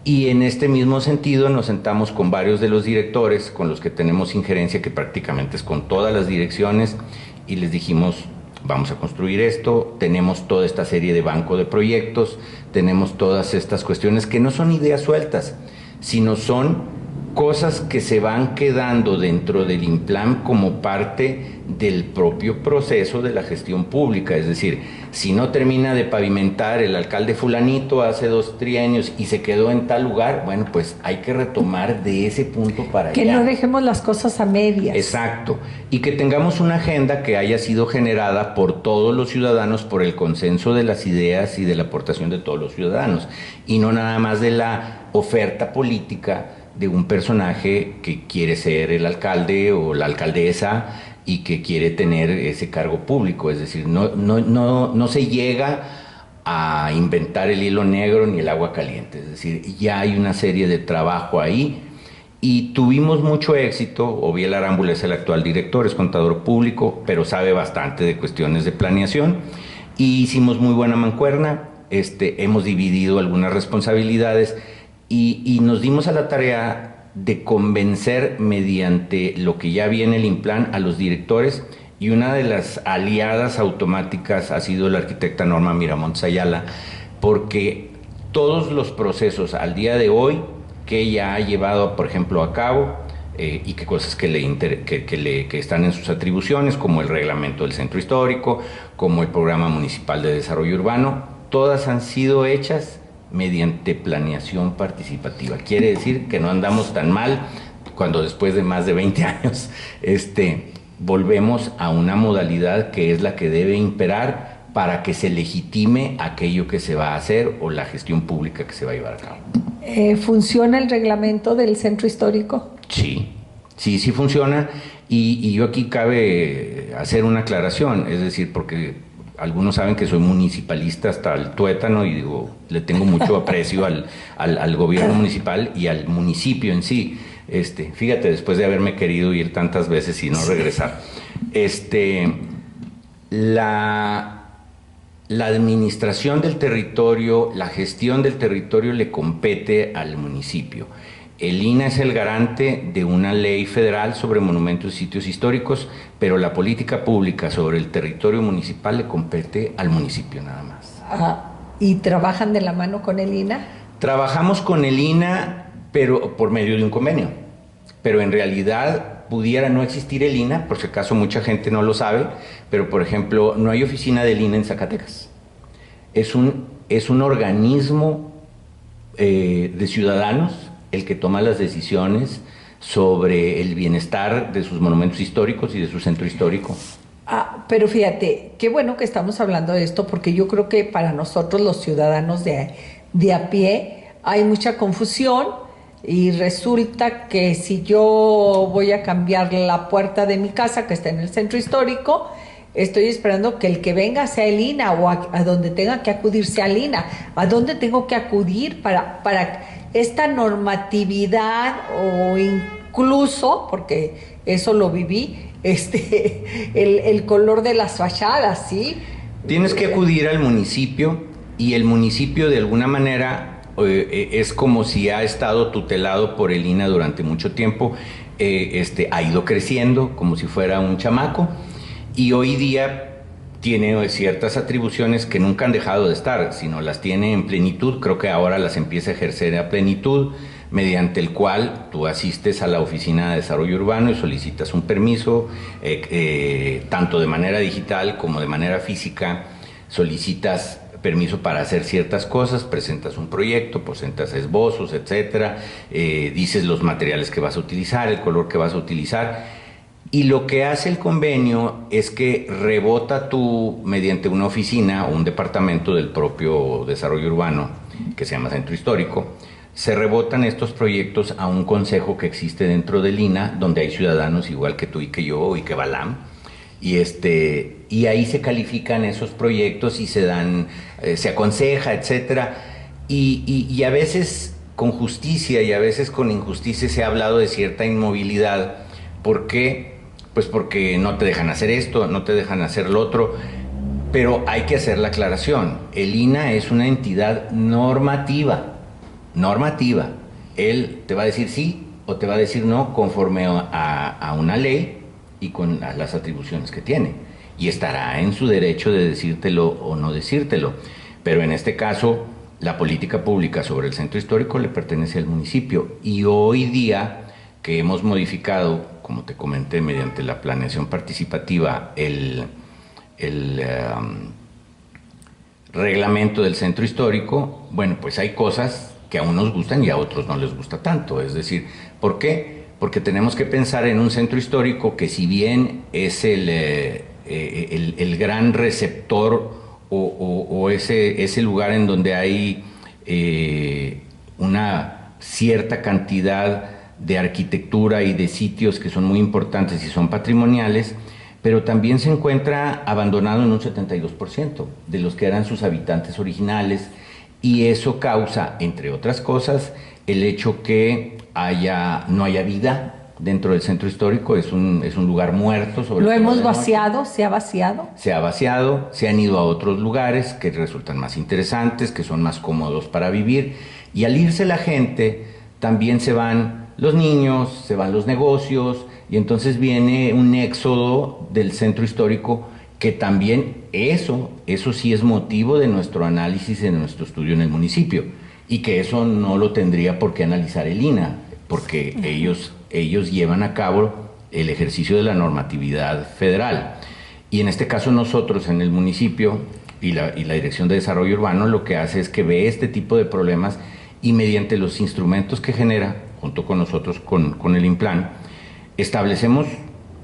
y en este mismo sentido nos sentamos con varios de los directores con los que tenemos injerencia, que prácticamente es con todas las direcciones, y les dijimos: vamos a construir esto, tenemos toda esta serie de banco de proyectos, tenemos todas estas cuestiones que no son ideas sueltas, sino son cosas que se van quedando dentro del Implan como parte del propio proceso de la gestión pública. Es decir, si no termina de pavimentar el alcalde fulanito hace 2 trienios y se quedó en tal lugar, bueno, pues hay que retomar de ese punto para allá. Que no dejemos las cosas a medias. Exacto, y que tengamos una agenda que haya sido generada por todos los ciudadanos, por el consenso de las ideas y de la aportación de todos los ciudadanos, y no nada más de la oferta política de un personaje que quiere ser el alcalde o la alcaldesa y que quiere tener ese cargo público. Es decir, no se llega a inventar el hilo negro ni el agua caliente. Es decir, ya hay una serie de trabajo ahí y tuvimos mucho éxito. Oviel Arámbula es el actual director, es contador público, pero sabe bastante de cuestiones de planeación, y hicimos muy buena mancuerna. Hemos dividido algunas responsabilidades y nos dimos a la tarea de convencer mediante lo que ya viene el Implan a los directores, y una de las aliadas automáticas ha sido la arquitecta Norma Miramontes Ayala, porque todos los procesos al día de hoy que ella ha llevado, por ejemplo, a cabo, y que cosas que están en sus atribuciones, como el reglamento del centro histórico, como el programa municipal de desarrollo urbano, todas han sido hechas mediante planeación participativa. Quiere decir que no andamos tan mal cuando después de más de 20 años volvemos a una modalidad que es la que debe imperar para que se legitime aquello que se va a hacer o la gestión pública que se va a llevar a cabo. ¿Funciona el reglamento del centro histórico? Sí funciona, y yo aquí cabe hacer una aclaración, es decir, porque algunos saben que soy municipalista hasta el tuétano, y digo, le tengo mucho aprecio al gobierno municipal y al municipio en sí. Fíjate, después de haberme querido ir tantas veces y no regresar. La administración del territorio, la gestión del territorio le compete al municipio. El INAH es el garante de una ley federal sobre monumentos y sitios históricos, pero la política pública sobre el territorio municipal le compete al municipio nada más. ¿Y trabajan de la mano con el INAH? Trabajamos con el INAH, pero por medio de un convenio. Pero en realidad pudiera no existir el INAH, por si acaso mucha gente no lo sabe, pero por ejemplo, no hay oficina del INAH en Zacatecas. es un organismo de ciudadanos el que toma las decisiones sobre el bienestar de sus monumentos históricos y de su centro histórico. Pero fíjate, qué bueno que estamos hablando de esto, porque yo creo que para nosotros los ciudadanos de a pie hay mucha confusión, y resulta que si yo voy a cambiar la puerta de mi casa que está en el centro histórico, estoy esperando que el que venga sea el INA, o a donde tenga que acudir sea el INA. ¿A dónde tengo que acudir para esta normatividad, o incluso, porque eso lo viví, el color de las fachadas, ¿sí? Tienes que acudir al municipio, y el municipio de alguna manera es como si ha estado tutelado por el INA durante mucho tiempo, ha ido creciendo como si fuera un chamaco, y hoy día tiene ciertas atribuciones que nunca han dejado de estar, sino las tiene en plenitud. Creo que ahora las empieza a ejercer a plenitud, mediante el cual tú asistes a la Oficina de Desarrollo Urbano y solicitas un permiso, tanto de manera digital como de manera física. Solicitas permiso para hacer ciertas cosas, presentas un proyecto, presentas esbozos, etcétera, dices los materiales que vas a utilizar, el color que vas a utilizar, y lo que hace el convenio es que rebota tú, mediante una oficina o un departamento del propio desarrollo urbano, que se llama Centro Histórico, se rebotan estos proyectos a un consejo que existe dentro del INA, donde hay ciudadanos igual que tú y que yo y que Balam, y ahí se califican esos proyectos y se dan, se aconseja, etcétera, y a veces con justicia y a veces con injusticia se ha hablado de cierta inmovilidad. ¿Por qué? Pues porque no te dejan hacer esto, no te dejan hacer lo otro, pero hay que hacer la aclaración. El INA es una entidad normativa. Él te va a decir sí o te va a decir no conforme a una ley y con las atribuciones que tiene, y estará en su derecho de decírtelo o no decírtelo, pero en este caso la política pública sobre el centro histórico le pertenece al municipio, y hoy día que hemos modificado, como te comenté, mediante la planeación participativa, el reglamento del centro histórico, bueno, pues hay cosas que a unos gustan y a otros no les gusta tanto. Es decir, ¿por qué? Porque tenemos que pensar en un centro histórico que, si bien es el gran receptor o ese lugar en donde hay una cierta cantidad de arquitectura y de sitios que son muy importantes y son patrimoniales, pero también se encuentra abandonado en un 72% de los que eran sus habitantes originales, y eso causa, entre otras cosas, el hecho que no haya vida dentro del centro histórico. Es un lugar muerto. ¿Lo hemos vaciado? ¿Se ha vaciado? Se ha vaciado, se han ido a otros lugares que resultan más interesantes, que son más cómodos para vivir, y al irse la gente, también se van los niños, se van los negocios, y entonces viene un éxodo del centro histórico, que también eso sí es motivo de nuestro análisis, de nuestro estudio en el municipio, y que eso no lo tendría por qué analizar el INA, porque ellos llevan a cabo el ejercicio de la normatividad federal. Y en este caso nosotros en el municipio y la Dirección de Desarrollo Urbano lo que hace es que ve este tipo de problemas, y mediante los instrumentos que genera, junto con nosotros, con el INPLAN, establecemos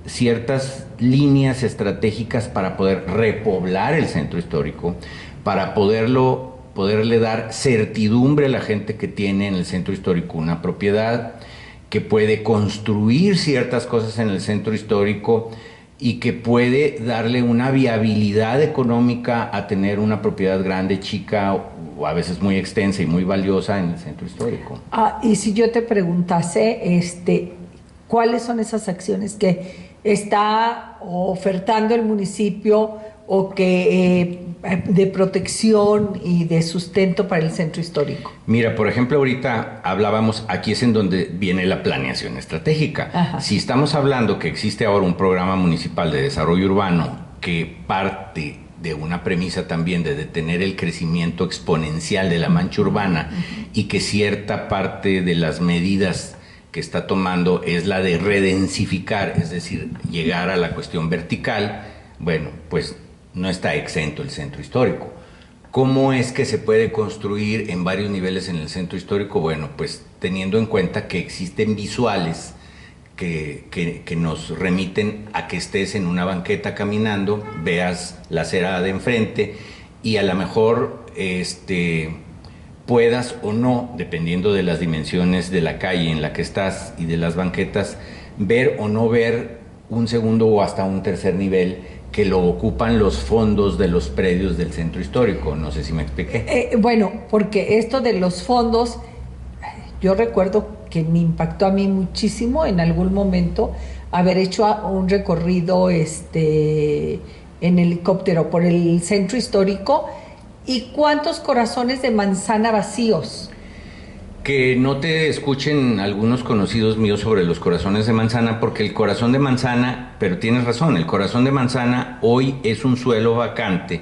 ciertas líneas estratégicas para poder repoblar el centro histórico, para poderle dar certidumbre a la gente que tiene en el centro histórico una propiedad, que puede construir ciertas cosas en el centro histórico y que puede darle una viabilidad económica a tener una propiedad grande, chica o a veces muy extensa y muy valiosa en el centro histórico. Y si yo te preguntase, ¿cuáles son esas acciones que está ofertando el municipio o que de protección y de sustento para el centro histórico? Mira, por ejemplo, ahorita hablábamos, aquí es en donde viene la planeación estratégica. Ajá. Si estamos hablando que existe ahora un programa municipal de desarrollo urbano que parte de una premisa también de detener el crecimiento exponencial de la mancha urbana, y que cierta parte de las medidas que está tomando es la de redensificar, es decir, llegar a la cuestión vertical, bueno, pues no está exento el centro histórico. ¿Cómo es que se puede construir en varios niveles en el centro histórico? Bueno, pues teniendo en cuenta que existen visuales que nos remiten a que estés en una banqueta caminando, veas la acera de enfrente y a lo mejor puedas o no, dependiendo de las dimensiones de la calle en la que estás y de las banquetas, ver o no ver un segundo o hasta un tercer nivel que lo ocupan los fondos de los predios del centro histórico. No sé si me expliqué. Bueno, porque esto de los fondos, yo recuerdo que me impactó a mí muchísimo en algún momento haber hecho un recorrido en helicóptero por el centro histórico y cuántos corazones de manzana vacíos. Que no te escuchen algunos conocidos míos sobre los corazones de manzana, porque el corazón de manzana, pero tienes razón, el corazón de manzana hoy es un suelo vacante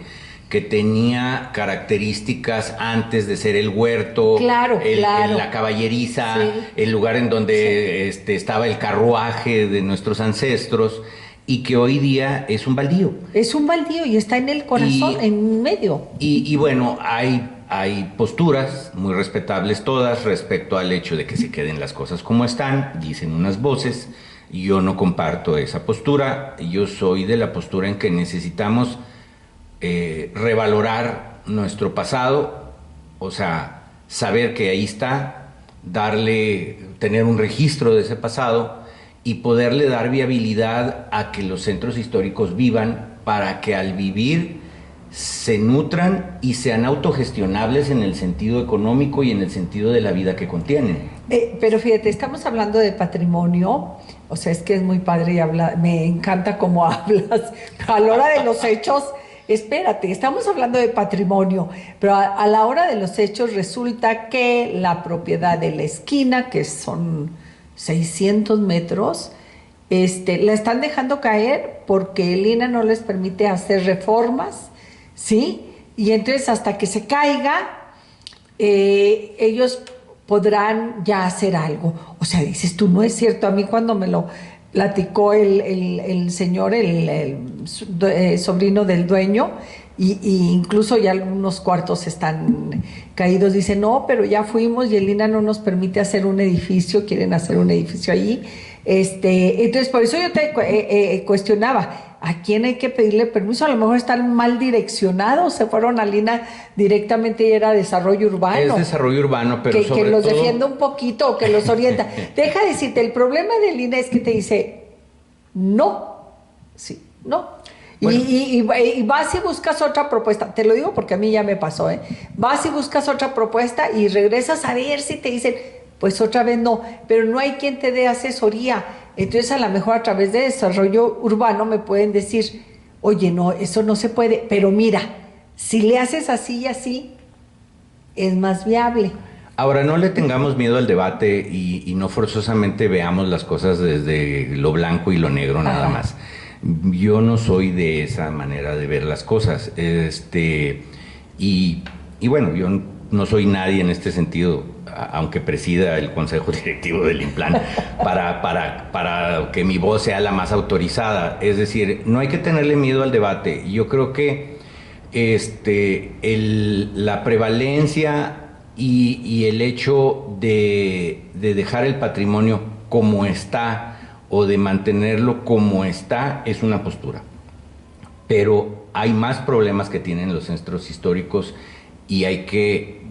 que tenía características antes de ser el huerto, claro. la caballeriza, sí, el lugar en donde sí, estaba el carruaje de nuestros ancestros, y que hoy día es un baldío. Es un baldío y está en el corazón, en medio. Y bueno, hay posturas muy respetables todas respecto al hecho de que se queden las cosas como están, dicen unas voces. Yo no comparto esa postura. Yo soy de la postura en que necesitamos revalorar nuestro pasado, o sea, saber que ahí está, tener un registro de ese pasado y poderle dar viabilidad a que los centros históricos vivan, para que al vivir se nutran y sean autogestionables en el sentido económico y en el sentido de la vida que contienen. Pero fíjate, estamos hablando de patrimonio, o sea, es que es muy padre y me encanta cómo hablas, a la hora de los hechos, espérate, estamos hablando de patrimonio, pero a la hora de los hechos resulta que la propiedad de la esquina, que son 600 metros, la están dejando caer porque el INAH no les permite hacer reformas, ¿sí? Y entonces hasta que se caiga, ellos podrán ya hacer algo. O sea, dices tú, no es cierto. A mí cuando me lo platicó el señor, sobrino del dueño, y incluso ya algunos cuartos están caídos, dice, no, pero ya fuimos y el INAH no nos permite hacer un edificio, quieren hacer un edificio allí. Entonces por eso yo te cuestionaba, ¿a quién hay que pedirle permiso? A lo mejor están mal direccionados, se fueron al INAH directamente y era desarrollo urbano. Es desarrollo urbano, pero que los todo defienda un poquito o que los orienta. Deja de decirte, el problema del INAH es que te dice, no, sí, no. Bueno. Y vas y buscas otra propuesta, te lo digo porque a mí ya me pasó, vas y buscas otra propuesta y regresas a ver si te dicen, pues otra vez no, pero no hay quien te dé asesoría. Entonces a lo mejor a través de desarrollo urbano me pueden decir, oye, no, eso no se puede, pero mira, si le haces así y así, es más viable. Ahora, no le tengamos miedo al debate y no forzosamente veamos las cosas desde lo blanco y lo negro nada más. Yo no soy de esa manera de ver las cosas, y bueno, yo no soy nadie en este sentido, aunque presida el consejo directivo del INPLAN, para que mi voz sea la más autorizada. Es decir, no hay que tenerle miedo al debate. Yo creo que la prevalencia y el hecho de dejar el patrimonio como está o de mantenerlo como está es una postura. Pero hay más problemas que tienen los centros históricos y hay que,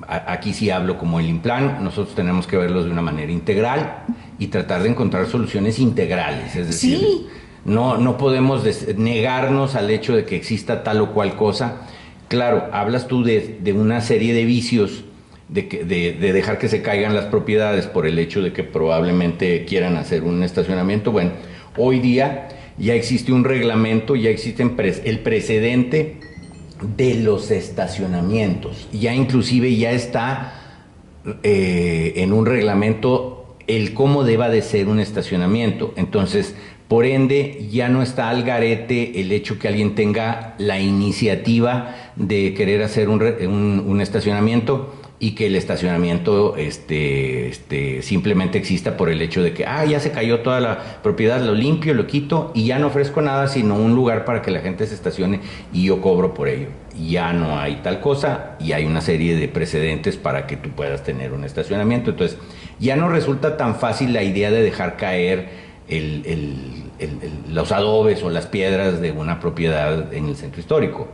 aquí sí hablo como el INPLAN, nosotros tenemos que verlos de una manera integral y tratar de encontrar soluciones integrales. Es decir, sí, no podemos negarnos al hecho de que exista tal o cual cosa. Claro, hablas tú de una serie de vicios, de dejar que se caigan las propiedades por el hecho de que probablemente quieran hacer un estacionamiento. Bueno, hoy día ya existe un reglamento, ya existe el precedente de los estacionamientos. Ya inclusive ya está en un reglamento el cómo deba de ser un estacionamiento. Entonces, por ende, ya no está al garete el hecho que alguien tenga la iniciativa de querer hacer un estacionamiento, y que el estacionamiento simplemente exista por el hecho de que ya se cayó toda la propiedad, lo limpio, lo quito y ya no ofrezco nada sino un lugar para que la gente se estacione y yo cobro por ello. Ya no hay tal cosa y hay una serie de precedentes para que tú puedas tener un estacionamiento. Entonces ya no resulta tan fácil la idea de dejar caer los adobes o las piedras de una propiedad en el centro histórico.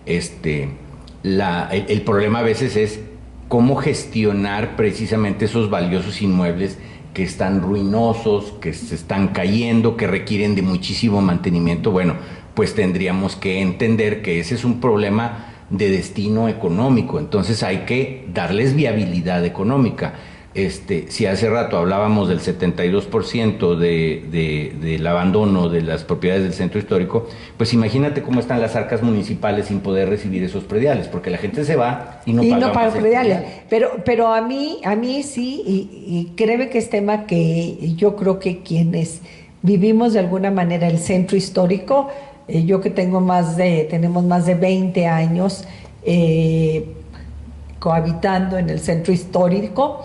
El problema a veces es cómo gestionar precisamente esos valiosos inmuebles que están ruinosos, que se están cayendo, que requieren de muchísimo mantenimiento. Bueno, pues tendríamos que entender que ese es un problema de destino económico, entonces hay que darles viabilidad económica. Si hace rato hablábamos del 72% del abandono de las propiedades del centro histórico, pues imagínate cómo están las arcas municipales sin poder recibir esos prediales, porque la gente se va y no paga prediales. Pero a mí sí, y créeme que es tema que yo creo que quienes vivimos de alguna manera el centro histórico, yo que tenemos más de 20 años cohabitando en el centro histórico.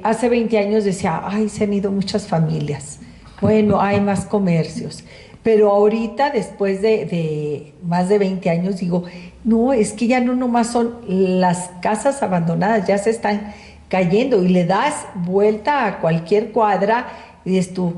Hace 20 años decía, se han ido muchas familias, bueno, hay más comercios, pero ahorita después de más de 20 años digo, no, es que ya no nomás son las casas abandonadas, ya se están cayendo y le das vuelta a cualquier cuadra y dices tú,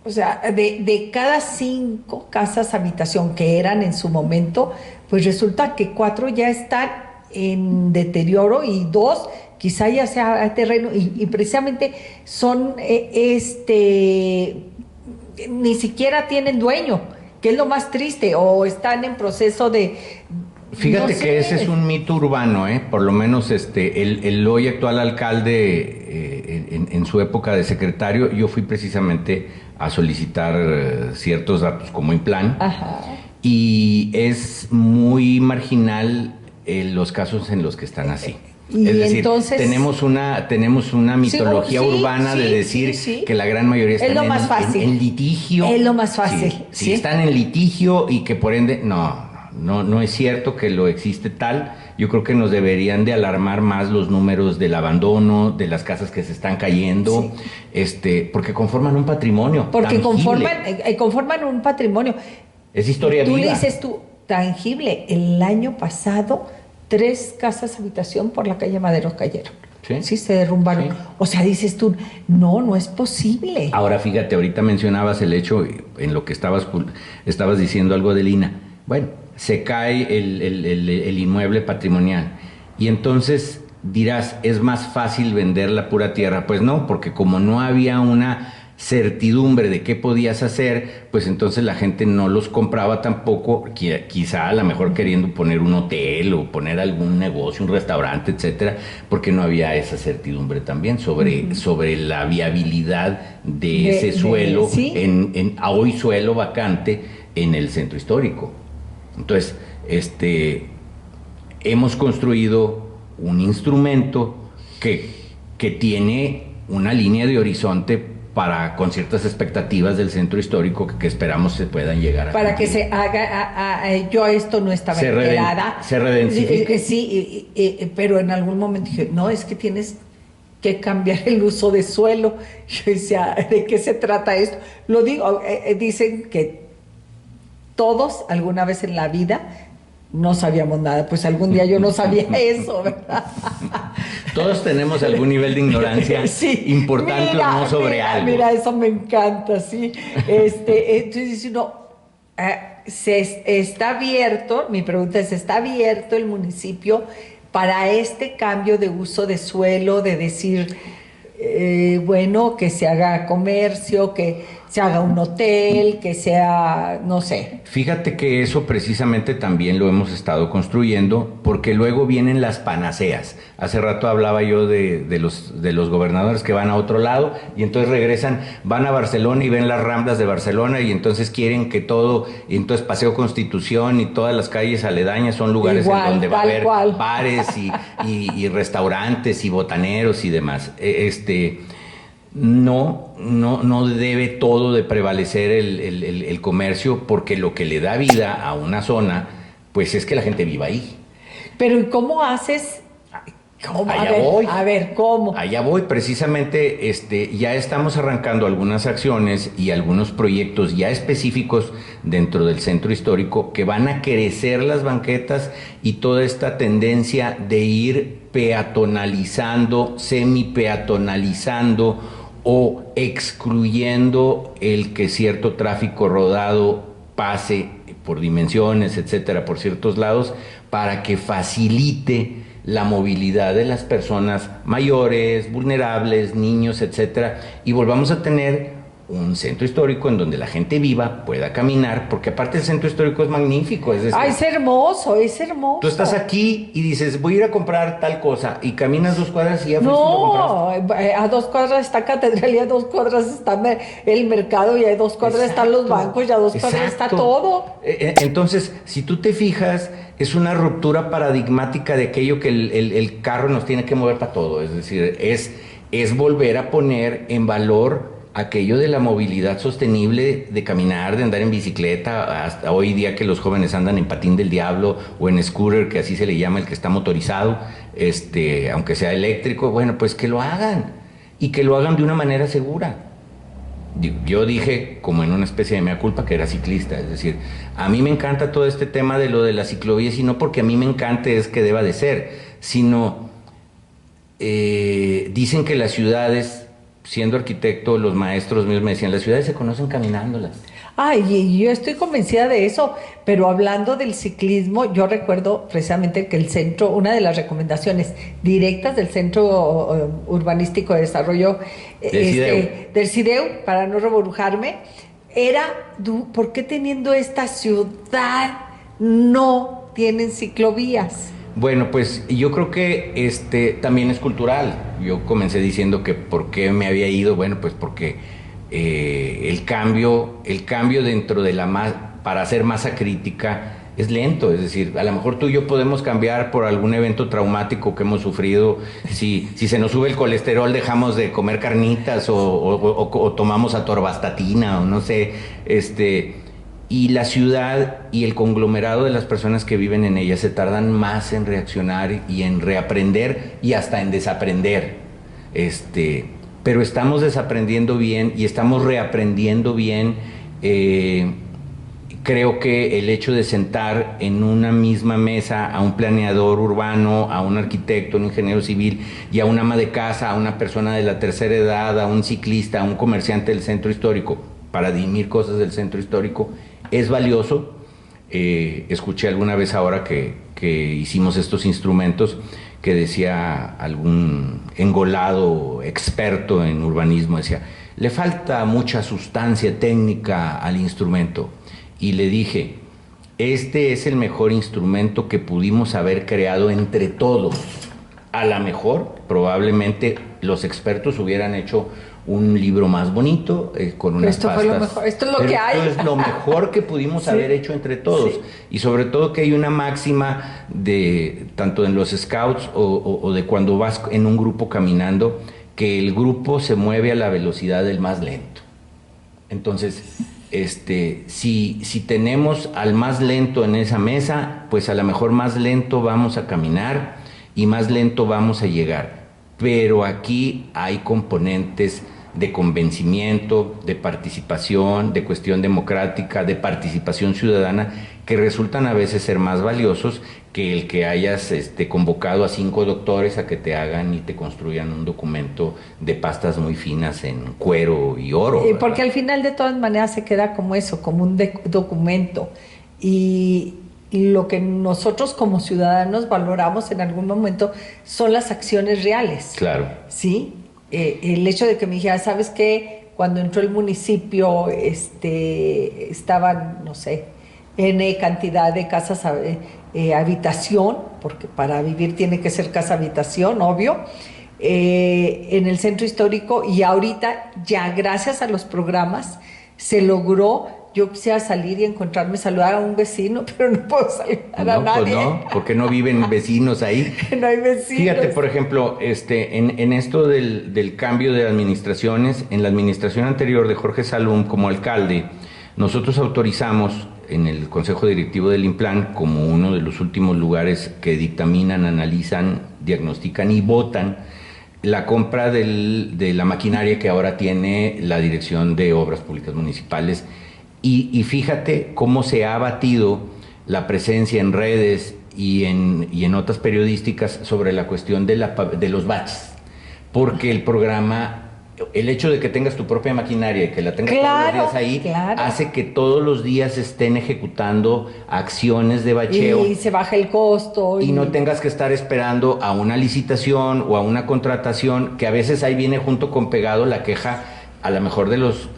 o sea, de cada 5 casas habitación que eran en su momento, pues resulta que 4 ya están en deterioro y 2 quizá ya sea terreno y precisamente son ni siquiera tienen dueño, que es lo más triste, o están en proceso de... Fíjate que ese es un mito urbano, por lo menos el hoy actual alcalde en su época de secretario, yo fui precisamente a solicitar ciertos datos como Implan. Ajá. Y es muy marginal los casos en los que están así. Y es decir, entonces, tenemos una mitología urbana de decir que la gran mayoría están en litigio. Es lo más fácil. Sí, están en litigio y que por ende, no es cierto que lo existe tal. Yo creo que nos deberían de alarmar más los números del abandono, de las casas que se están cayendo, porque conforman un patrimonio. Porque conforman un patrimonio. Es historia viva. Tú le dices tangible. El año pasado 3 casas habitación por la calle Madero cayeron. Sí, se derrumbaron. Sí. O sea, dices tú, no es posible. Ahora fíjate, ahorita mencionabas el hecho, en lo que estabas diciendo algo de Lina. Bueno, se cae el inmueble patrimonial y entonces dirás, es más fácil vender la pura tierra. Pues no, porque como no había una certidumbre de qué podías hacer, pues entonces la gente no los compraba tampoco, quizá a lo mejor queriendo poner un hotel o poner algún negocio, un restaurante, etcétera, porque no había esa certidumbre también sobre la viabilidad de ese suelo, ¿sí? en hoy suelo vacante en el centro histórico. Entonces, hemos construido un instrumento que tiene una línea de horizonte con ciertas expectativas del centro histórico que esperamos se puedan llegar a para cumplir. Que se haga, yo esto no estaba enterada. Se redensifique. Sí, pero en algún momento dije, no, es que tienes que cambiar el uso de suelo. Yo decía, ¿de qué se trata esto? Lo digo, dicen que todos alguna vez en la vida no sabíamos nada, pues algún día yo no sabía eso, ¿verdad? Todos tenemos algún nivel de ignorancia importante o no sobre algo. Mira, eso me encanta, sí. Entonces, está abierto, mi pregunta es, ¿está abierto el municipio para este cambio de uso de suelo, de decir, que se haga comercio, que se haga un hotel, que sea, no sé? Fíjate que eso precisamente también lo hemos estado construyendo, porque luego vienen las panaceas. Hace rato hablaba yo de los gobernadores que van a otro lado y entonces regresan, van a Barcelona y ven las Ramblas de Barcelona y entonces quieren que todo, y entonces Paseo Constitución y todas las calles aledañas son lugares en donde va a haber bares y restaurantes y botaneros y demás. No debe todo de prevalecer el comercio, porque lo que le da vida a una zona, pues es que la gente viva ahí. Pero ¿y cómo haces ¿Cómo? Allá voy. A ver, ¿cómo? Allá voy, precisamente, ya estamos arrancando algunas acciones y algunos proyectos ya específicos dentro del centro histórico que van a crecer las banquetas y toda esta tendencia de ir peatonalizando, semi-peatonalizando o excluyendo el que cierto tráfico rodado pase por dimensiones, etcétera, por ciertos lados, para que facilite la movilidad de las personas mayores, vulnerables, niños, etcétera, y volvamos a tener un centro histórico en donde la gente viva, pueda caminar, porque aparte el centro histórico es magnífico. Es es hermoso, es hermoso. Tú estás aquí y dices, voy a ir a comprar tal cosa, y caminas 2 cuadras y ya fuiste y lo compraste. No, a 2 cuadras está Catedral y a 2 cuadras está el mercado y a 2 cuadras están los bancos y a 2 cuadras está todo. Entonces, si tú te fijas, es una ruptura paradigmática de aquello que el carro nos tiene que mover para todo. Es decir, es volver a poner en valor aquello de la movilidad sostenible, de caminar, de andar en bicicleta, hasta hoy día que los jóvenes andan en patín del diablo o en scooter, que así se le llama el que está motorizado, aunque sea eléctrico, bueno, pues que lo hagan y que lo hagan de una manera segura. Yo dije, como en una especie de mea culpa, que era ciclista, es decir, a mí me encanta todo este tema de lo de las ciclovías, y no porque a mí me encante es que deba de ser, sino dicen que las ciudades, siendo arquitecto, los maestros míos me decían, las ciudades se conocen caminándolas. Y yo estoy convencida de eso, pero hablando del ciclismo, yo recuerdo precisamente que el centro, una de las recomendaciones directas del Centro Urbanístico de Desarrollo del CIDEU, para no reburujarme, era, ¿por qué teniendo esta ciudad no tienen ciclovías? Bueno, pues yo creo que también es cultural. Yo comencé diciendo que por qué me había ido, bueno, pues porque el cambio dentro de para hacer masa crítica es lento. Es decir, a lo mejor tú y yo podemos cambiar por algún evento traumático que hemos sufrido. Si se nos sube el colesterol, dejamos de comer carnitas o tomamos atorvastatina o no sé, y la ciudad y el conglomerado de las personas que viven en ella se tardan más en reaccionar y en reaprender y hasta en desaprender. Pero estamos desaprendiendo bien y estamos reaprendiendo bien. Creo que el hecho de sentar en una misma mesa a un planeador urbano, a un arquitecto, a un ingeniero civil y a un ama de casa, a una persona de la tercera edad, a un ciclista, a un comerciante del centro histórico, para dirimir cosas del centro histórico, es valioso. Escuché alguna vez ahora que hicimos estos instrumentos que decía algún engolado experto en urbanismo, decía, le falta mucha sustancia técnica al instrumento. Y le dije, este es el mejor instrumento que pudimos haber creado entre todos. A lo mejor, probablemente, los expertos hubieran hecho un libro más bonito, con unas pastas. Fue lo mejor. Esto es lo que hay. Esto es lo mejor que pudimos haber hecho entre todos. Sí. Y sobre todo que hay una máxima de, tanto en los scouts o de cuando vas en un grupo caminando, que el grupo se mueve a la velocidad del más lento. Entonces, si tenemos al más lento en esa mesa, pues a lo mejor más lento vamos a caminar y más lento vamos a llegar. Pero aquí hay componentes de convencimiento, de participación, de cuestión democrática, de participación ciudadana, que resultan a veces ser más valiosos que el que hayas convocado a 5 doctores a que te hagan y te construyan un documento de pastas muy finas en cuero y oro. Porque al final de todas maneras se queda como eso, como un documento. Y lo que nosotros como ciudadanos valoramos en algún momento son las acciones reales. Claro. ¿Sí? El hecho de que me dijera, ¿sabes qué? Cuando entró el municipio, estaban, no sé, N cantidad de casas habitación, porque para vivir tiene que ser casa habitación, obvio, en el centro histórico, y ahorita ya gracias a los programas se logró. Yo quisiera salir y encontrarme, saludar a un vecino, pero no puedo saludar a nadie. Pues no, porque no viven vecinos ahí. No hay vecinos. Fíjate, por ejemplo, en esto del cambio de administraciones, en la administración anterior de Jorge Salum como alcalde, Nosotros autorizamos en el Consejo Directivo del INPLAN, como uno de los últimos lugares que dictaminan, analizan, diagnostican y votan, la compra de la maquinaria que ahora tiene la Dirección de Obras Públicas Municipales. Y fíjate cómo se ha batido la presencia en redes y en notas periodísticas sobre la cuestión de los baches. Porque el programa, el hecho de que tengas tu propia maquinaria y que la tengas todos los días ahí, hace que todos los días estén ejecutando acciones de bacheo. Y se baja el costo. Y no tengas que estar esperando a una licitación o a una contratación, que a veces ahí viene junto con pegado la queja, a lo mejor de los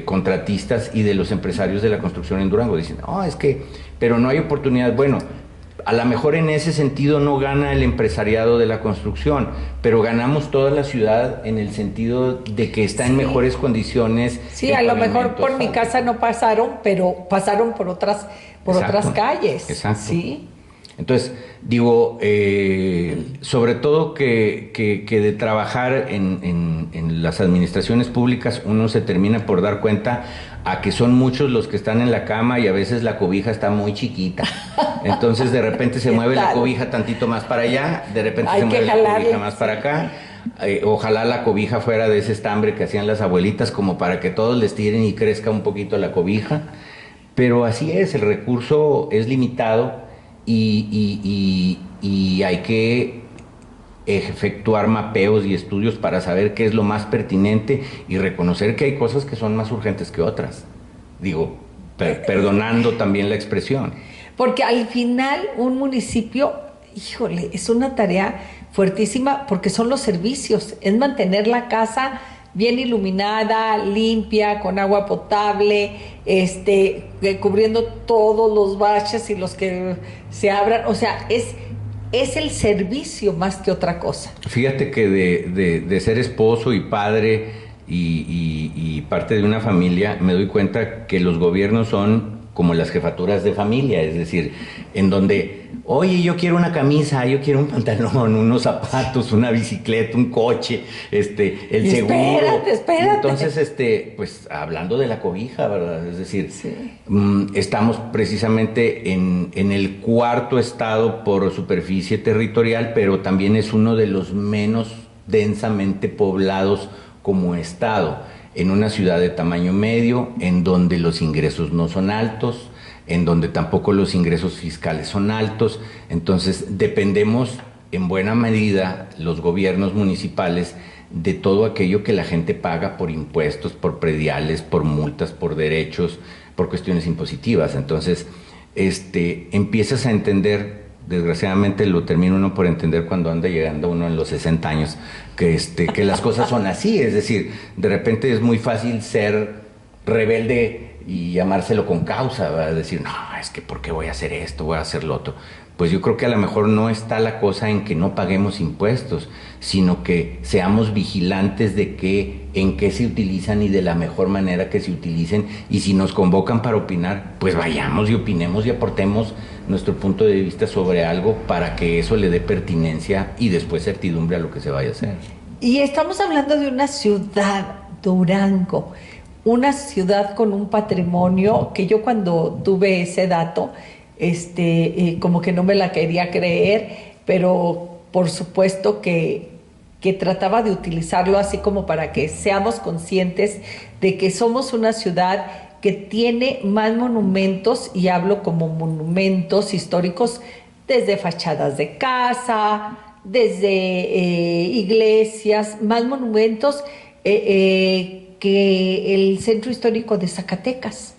contratistas y de los empresarios de la construcción en Durango. Dicen, no, es que, pero no hay oportunidad. Bueno, a lo mejor en ese sentido no gana el empresariado de la construcción, pero ganamos toda la ciudad en el sentido de que está en mejores condiciones. Sí, a lo mejor por mi casa no pasaron, pero pasaron por otras calles. Exacto. Sí. Entonces, digo, sobre todo que de trabajar en las administraciones públicas uno se termina por dar cuenta a que son muchos los que están en la cama y a veces la cobija está muy chiquita. Entonces de repente se mueve la cobija tantito más para allá, de repente se mueve la cobija más para acá. Ojalá la cobija fuera de ese estambre que hacían las abuelitas, como para que todos les tiren y crezca un poquito la cobija. Pero así es, el recurso es limitado. Y hay que efectuar mapeos y estudios para saber qué es lo más pertinente y reconocer que hay cosas que son más urgentes que otras. Digo, perdonando también la expresión. Porque al final un municipio, híjole, es una tarea fuertísima porque son los servicios, es mantener la casa bien iluminada, limpia, con agua potable, cubriendo todos los baches y los que se abran. O sea, es el servicio más que otra cosa. Fíjate que de ser esposo y padre y parte de una familia, me doy cuenta que los gobiernos son como las jefaturas de familia, es decir, en donde, oye, yo quiero una camisa, yo quiero un pantalón, unos zapatos, una bicicleta, un coche, el seguro. Espérate. Entonces, pues hablando de la cobija, ¿verdad? Es decir, sí. Estamos precisamente en el cuarto estado por superficie territorial, pero también es uno de los menos densamente poblados como estado, en una ciudad de tamaño medio, en donde los ingresos no son altos, en donde tampoco los ingresos fiscales son altos. Entonces dependemos en buena medida los gobiernos municipales de todo aquello que la gente paga por impuestos, por prediales, por multas, por derechos, por cuestiones impositivas. Entonces empiezas a entender, desgraciadamente lo termina uno por entender cuando anda llegando uno en los 60 años, que las cosas son así. Es decir, de repente es muy fácil ser rebelde y llamárselo con causa, ¿verdad? Decir, no, es que ¿por qué voy a hacer esto? Voy a hacer lo otro. Pues yo creo que a lo mejor no está la cosa en que no paguemos impuestos, sino que seamos vigilantes de en qué se utilizan y de la mejor manera que se utilicen. Y si nos convocan para opinar, pues vayamos y opinemos y aportemos nuestro punto de vista sobre algo para que eso le dé pertinencia y después certidumbre a lo que se vaya a hacer. Y estamos hablando de una ciudad, Durango, una ciudad con un patrimonio que yo cuando tuve ese dato, como que no me la quería creer, pero por supuesto que trataba de utilizarlo así como para que seamos conscientes de que somos una ciudad que tiene más monumentos, y hablo como monumentos históricos, desde fachadas de casa, desde iglesias, más monumentos que el centro histórico de Zacatecas.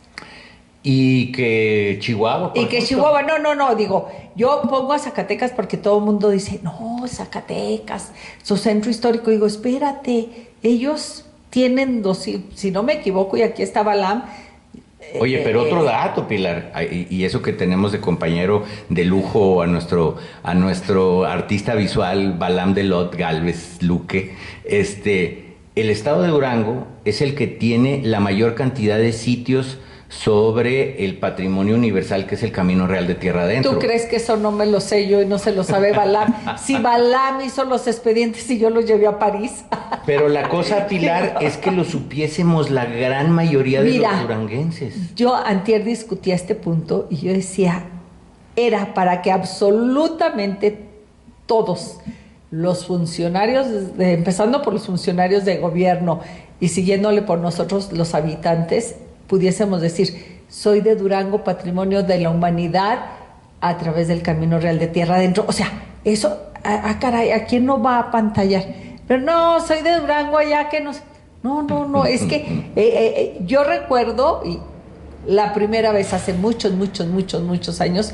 Y que Chihuahua. Y que Chihuahua, no, digo, yo pongo a Zacatecas porque todo el mundo dice, no, Zacatecas, su centro histórico. Digo, espérate, ellos tienen si no me equivoco, y aquí está Balam. Oye, pero otro dato, Pilar, y eso que tenemos de compañero de lujo a nuestro artista visual, Balam de Lot Galvez Luque, el estado de Durango es el que tiene la mayor cantidad de sitios sobre el patrimonio universal que es el Camino Real de Tierra Adentro. ¿Tú crees que eso no me lo sé yo y no se lo sabe Balam? Si Balam hizo los expedientes y yo los llevé a París. Pero la cosa, Pilar, es que lo supiésemos la gran mayoría de los duranguenses. Yo antier discutía este punto y yo decía, era para que absolutamente todos los funcionarios, empezando por los funcionarios de gobierno y siguiéndole por nosotros los habitantes, pudiésemos decir, soy de Durango, patrimonio de la humanidad, a través del Camino Real de Tierra Adentro. O sea, eso, caray, ¿a quién no va a pantallar? Pero no, soy de Durango, allá que no sé. No, es que yo recuerdo, y la primera vez hace muchos años,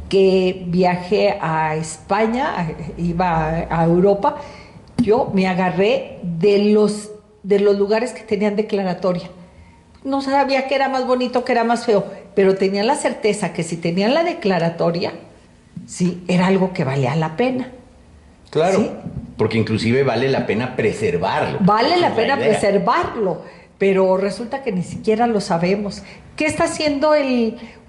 que viajé a España, iba a Europa, yo me agarré de los lugares que tenían declaratoria. No sabía que era más bonito, que era más feo, pero tenía la certeza que si tenían la declaratoria, sí, era algo que valía la pena. Claro, ¿sí? Porque inclusive vale la pena preservarlo. Vale la pena preservarlo, pero resulta que ni siquiera lo sabemos. ¿Qué está haciendo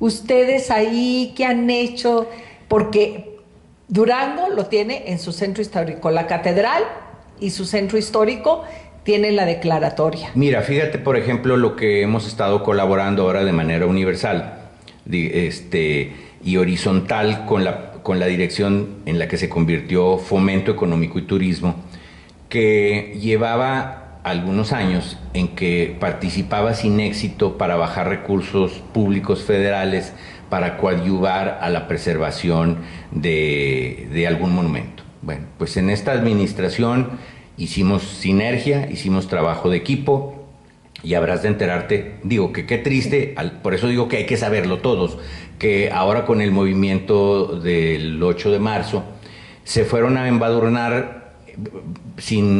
ustedes ahí? ¿Qué han hecho? Porque Durango lo tiene en su centro histórico, la catedral y su centro histórico tiene la declaratoria. Mira, fíjate, por ejemplo, lo que hemos estado colaborando ahora de manera universal y horizontal con la dirección en la que se convirtió Fomento Económico y Turismo, que llevaba algunos años en que participaba sin éxito para bajar recursos públicos federales para coadyuvar a la preservación de algún monumento. Bueno, pues en esta administración hicimos sinergia, hicimos trabajo de equipo y habrás de enterarte, digo que qué triste, por eso digo que hay que saberlo todos, que ahora con el movimiento del 8 de marzo se fueron a embadurnar,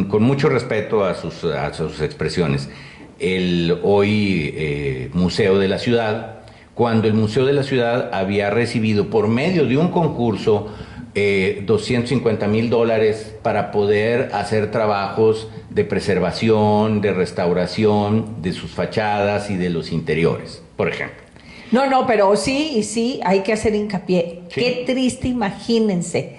con mucho respeto a sus expresiones, el hoy Museo de la Ciudad, cuando el Museo de la Ciudad había recibido por medio de un concurso $250,000 para poder hacer trabajos de preservación, de restauración de sus fachadas y de los interiores, por ejemplo. No, pero sí, hay que hacer hincapié. Sí. Qué triste, imagínense.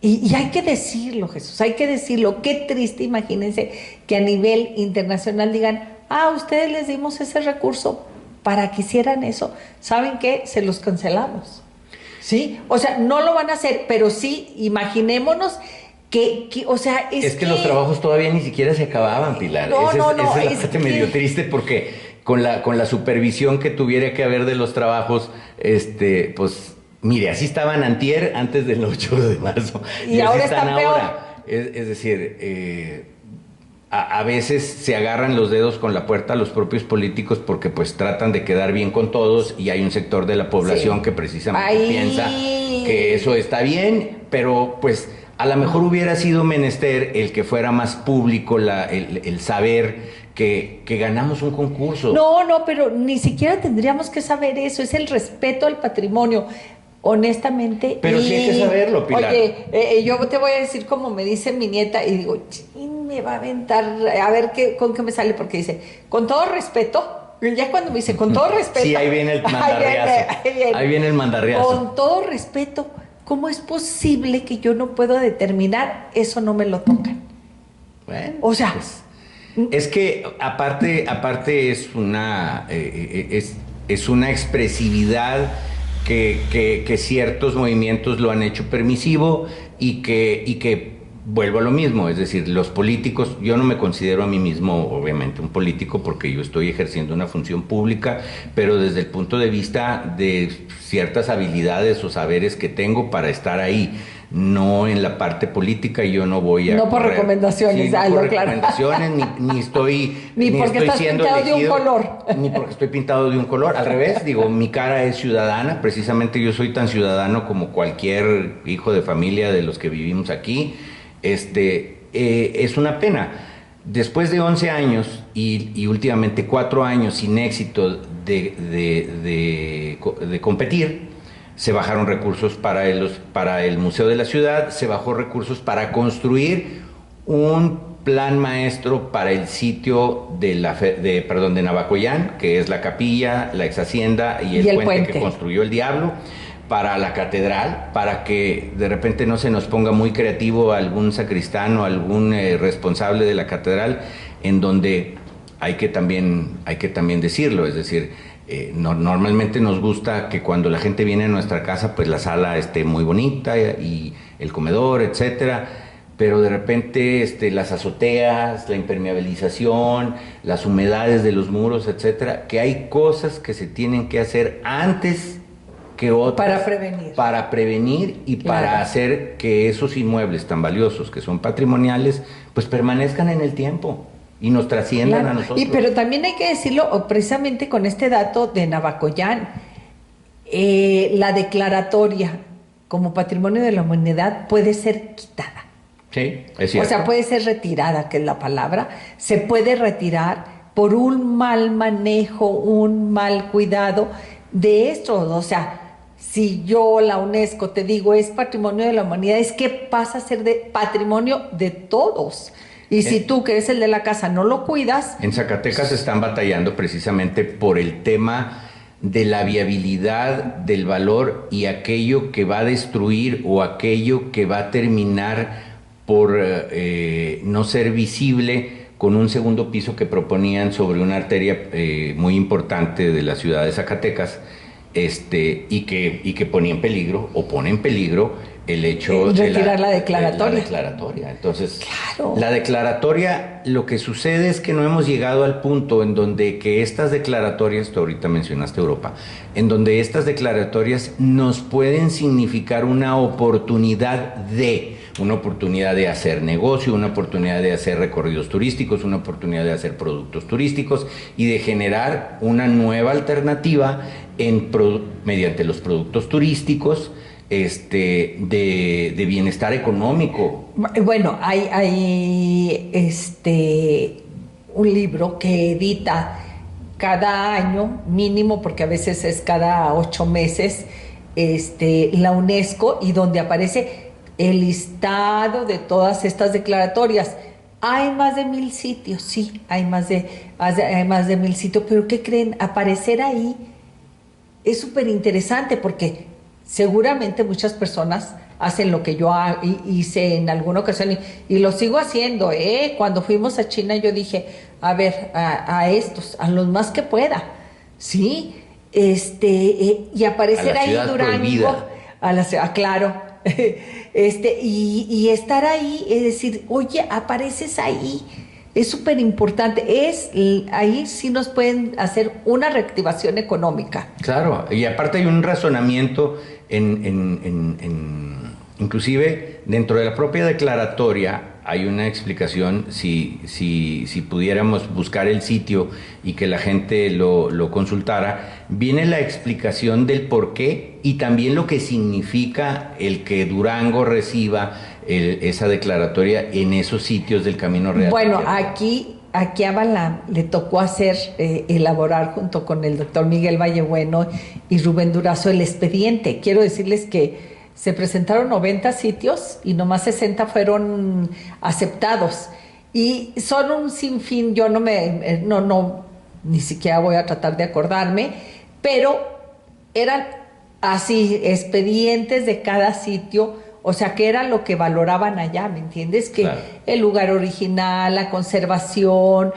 Y hay que decirlo, Jesús, hay que decirlo. Qué triste, imagínense que a nivel internacional digan, ustedes les dimos ese recurso para que hicieran eso. ¿Saben qué? Se los cancelamos. ¿Sí? O sea, no lo van a hacer, pero sí, imaginémonos que o sea, es que los trabajos todavía ni siquiera se acababan, Pilar. Esa es la parte medio triste porque con la supervisión que tuviera que haber de los trabajos, pues, mire, así estaban antes del 8 de marzo. Y ahora están peor. Es decir, a veces se agarran los dedos con la puerta los propios políticos porque pues tratan de quedar bien con todos y hay un sector de la población que precisamente piensa que eso está bien, pero pues a lo mejor hubiera sido menester el que fuera más público el saber que ganamos un concurso. No, pero ni siquiera tendríamos que saber eso, es el respeto al patrimonio. Honestamente. Pero sí hay que saberlo, Pilar. Oye, yo te voy a decir como me dice mi nieta y digo, me va a aventar, a ver con qué me sale, porque dice, con todo respeto, ya cuando me dice, con todo respeto. Sí, ahí viene el mandarriazo. Ahí viene el mandarriazo. Con todo respeto, ¿cómo es posible que yo no pueda determinar? Eso no me lo tocan. Bueno, o sea. Pues, es que aparte es una expresividad que ciertos movimientos lo han hecho permisivo y que vuelvo a lo mismo, es decir, los políticos, yo no me considero a mí mismo obviamente un político porque yo estoy ejerciendo una función pública, pero desde el punto de vista de ciertas habilidades o saberes que tengo para estar ahí, no en la parte política, yo no voy a... No por recomendaciones, no por recomendaciones, ni estoy... ni porque estás pintado elegido, de un color. Ni porque estoy pintado de un color, al revés, digo, mi cara es ciudadana, precisamente yo soy tan ciudadano como cualquier hijo de familia de los que vivimos aquí. Es una pena. Después de 11 años y últimamente 4 años sin éxito de competir, se bajaron recursos para el Museo de la Ciudad, se bajó recursos para construir un plan maestro para el sitio de Navacoyán, que es la capilla, la ex hacienda y el puente que construyó el diablo, para la catedral, para que de repente no se nos ponga muy creativo algún sacristán o algún responsable de la catedral, en donde hay que también decirlo, es decir, normalmente nos gusta que cuando la gente viene a nuestra casa, pues la sala esté muy bonita y el comedor, etcétera, pero de repente las azoteas, la impermeabilización, las humedades de los muros, etcétera, que hay cosas que se tienen que hacer antes que otras para prevenir y para hacer que esos inmuebles tan valiosos que son patrimoniales pues permanezcan en el tiempo y nos trasciendan a nosotros. Pero también hay que decirlo precisamente con este dato de Navacoyán, la declaratoria como patrimonio de la humanidad puede ser quitada. Sí, es cierto. O sea, puede ser retirada, que es la palabra, se puede retirar por un mal manejo, un mal cuidado de esto. O sea, si yo, la UNESCO, te digo, es patrimonio de la humanidad, es que pasa a ser de patrimonio de todos. Y si tú, que eres el de la casa, no lo cuidas... En Zacatecas están batallando precisamente por el tema de la viabilidad del valor y aquello que va a destruir o aquello que va a terminar por no ser visible con un segundo piso que proponían sobre una arteria muy importante de la ciudad de Zacatecas, y que ponía en peligro o pone en peligro el hecho de retirar la declaratoria. La declaratoria. Entonces, la declaratoria, lo que sucede es que no hemos llegado al punto en donde que estas declaratorias, tú ahorita mencionaste Europa, en donde estas declaratorias nos pueden significar una oportunidad de hacer negocio, una oportunidad de hacer recorridos turísticos, una oportunidad de hacer productos turísticos y de generar una nueva alternativa mediante los productos turísticos de bienestar económico. Bueno, hay un libro que edita cada año mínimo, porque a veces es cada 8 meses, la UNESCO, y donde aparece el listado de todas estas declaratorias. Hay más de 1000 sitios, sí, hay más de 1000 sitios, pero ¿qué creen? Aparecer ahí es súper interesante porque seguramente muchas personas hacen lo que yo hice en alguna ocasión y lo sigo haciendo. Cuando fuimos a China yo dije, a ver, a los más que pueda, ¿sí? Y aparecer ahí Durango, claro, y estar ahí, es decir, oye, apareces ahí. Es súper importante. Ahí sí nos pueden hacer una reactivación económica. Claro, y aparte hay un razonamiento inclusive dentro de la propia declaratoria hay una explicación. Si pudiéramos buscar el sitio y que la gente lo consultara, viene la explicación del por qué y también lo que significa el que Durango reciba esa declaratoria en esos sitios del Camino Real. Bueno, aquí a Balam le tocó elaborar junto con el doctor Miguel Vallebueno y Rubén Durazo el expediente. Quiero decirles que se presentaron 90 sitios y nomás 60 fueron aceptados. Y son un sinfín, yo ni siquiera voy a tratar de acordarme, pero eran así, expedientes de cada sitio. O sea, que era lo que valoraban allá, ¿me entiendes? Que claro, el lugar original, la conservación,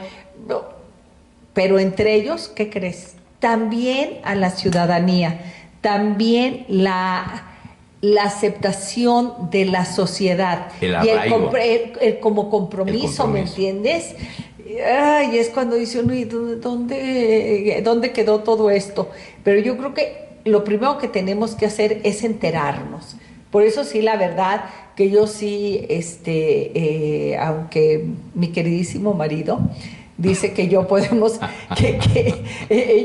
pero entre ellos, ¿qué crees? También a la ciudadanía, también la aceptación de la sociedad. El arraigo. Y como compromiso, ¿me entiendes? Ay, es cuando dice uno, ¿y dónde quedó todo esto? Pero yo creo que lo primero que tenemos que hacer es enterarnos. Por eso sí, la verdad que yo sí, aunque mi queridísimo marido dice que yo podemos,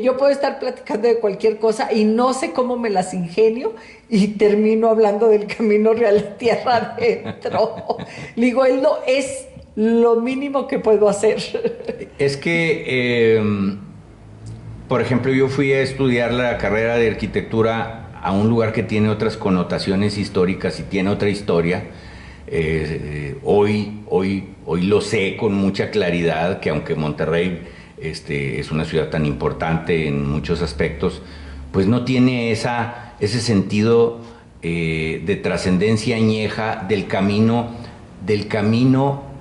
yo puedo estar platicando de cualquier cosa y no sé cómo me las ingenio y termino hablando del Camino Real Tierra Adentro. Digo, él no es lo mínimo que puedo hacer. Es que, por ejemplo, yo fui a estudiar la carrera de arquitectura a un lugar que tiene otras connotaciones históricas y tiene otra historia, Hoy lo sé con mucha claridad, que aunque Monterrey es una ciudad tan importante en muchos aspectos, pues no tiene ese sentido de trascendencia añeja del camino,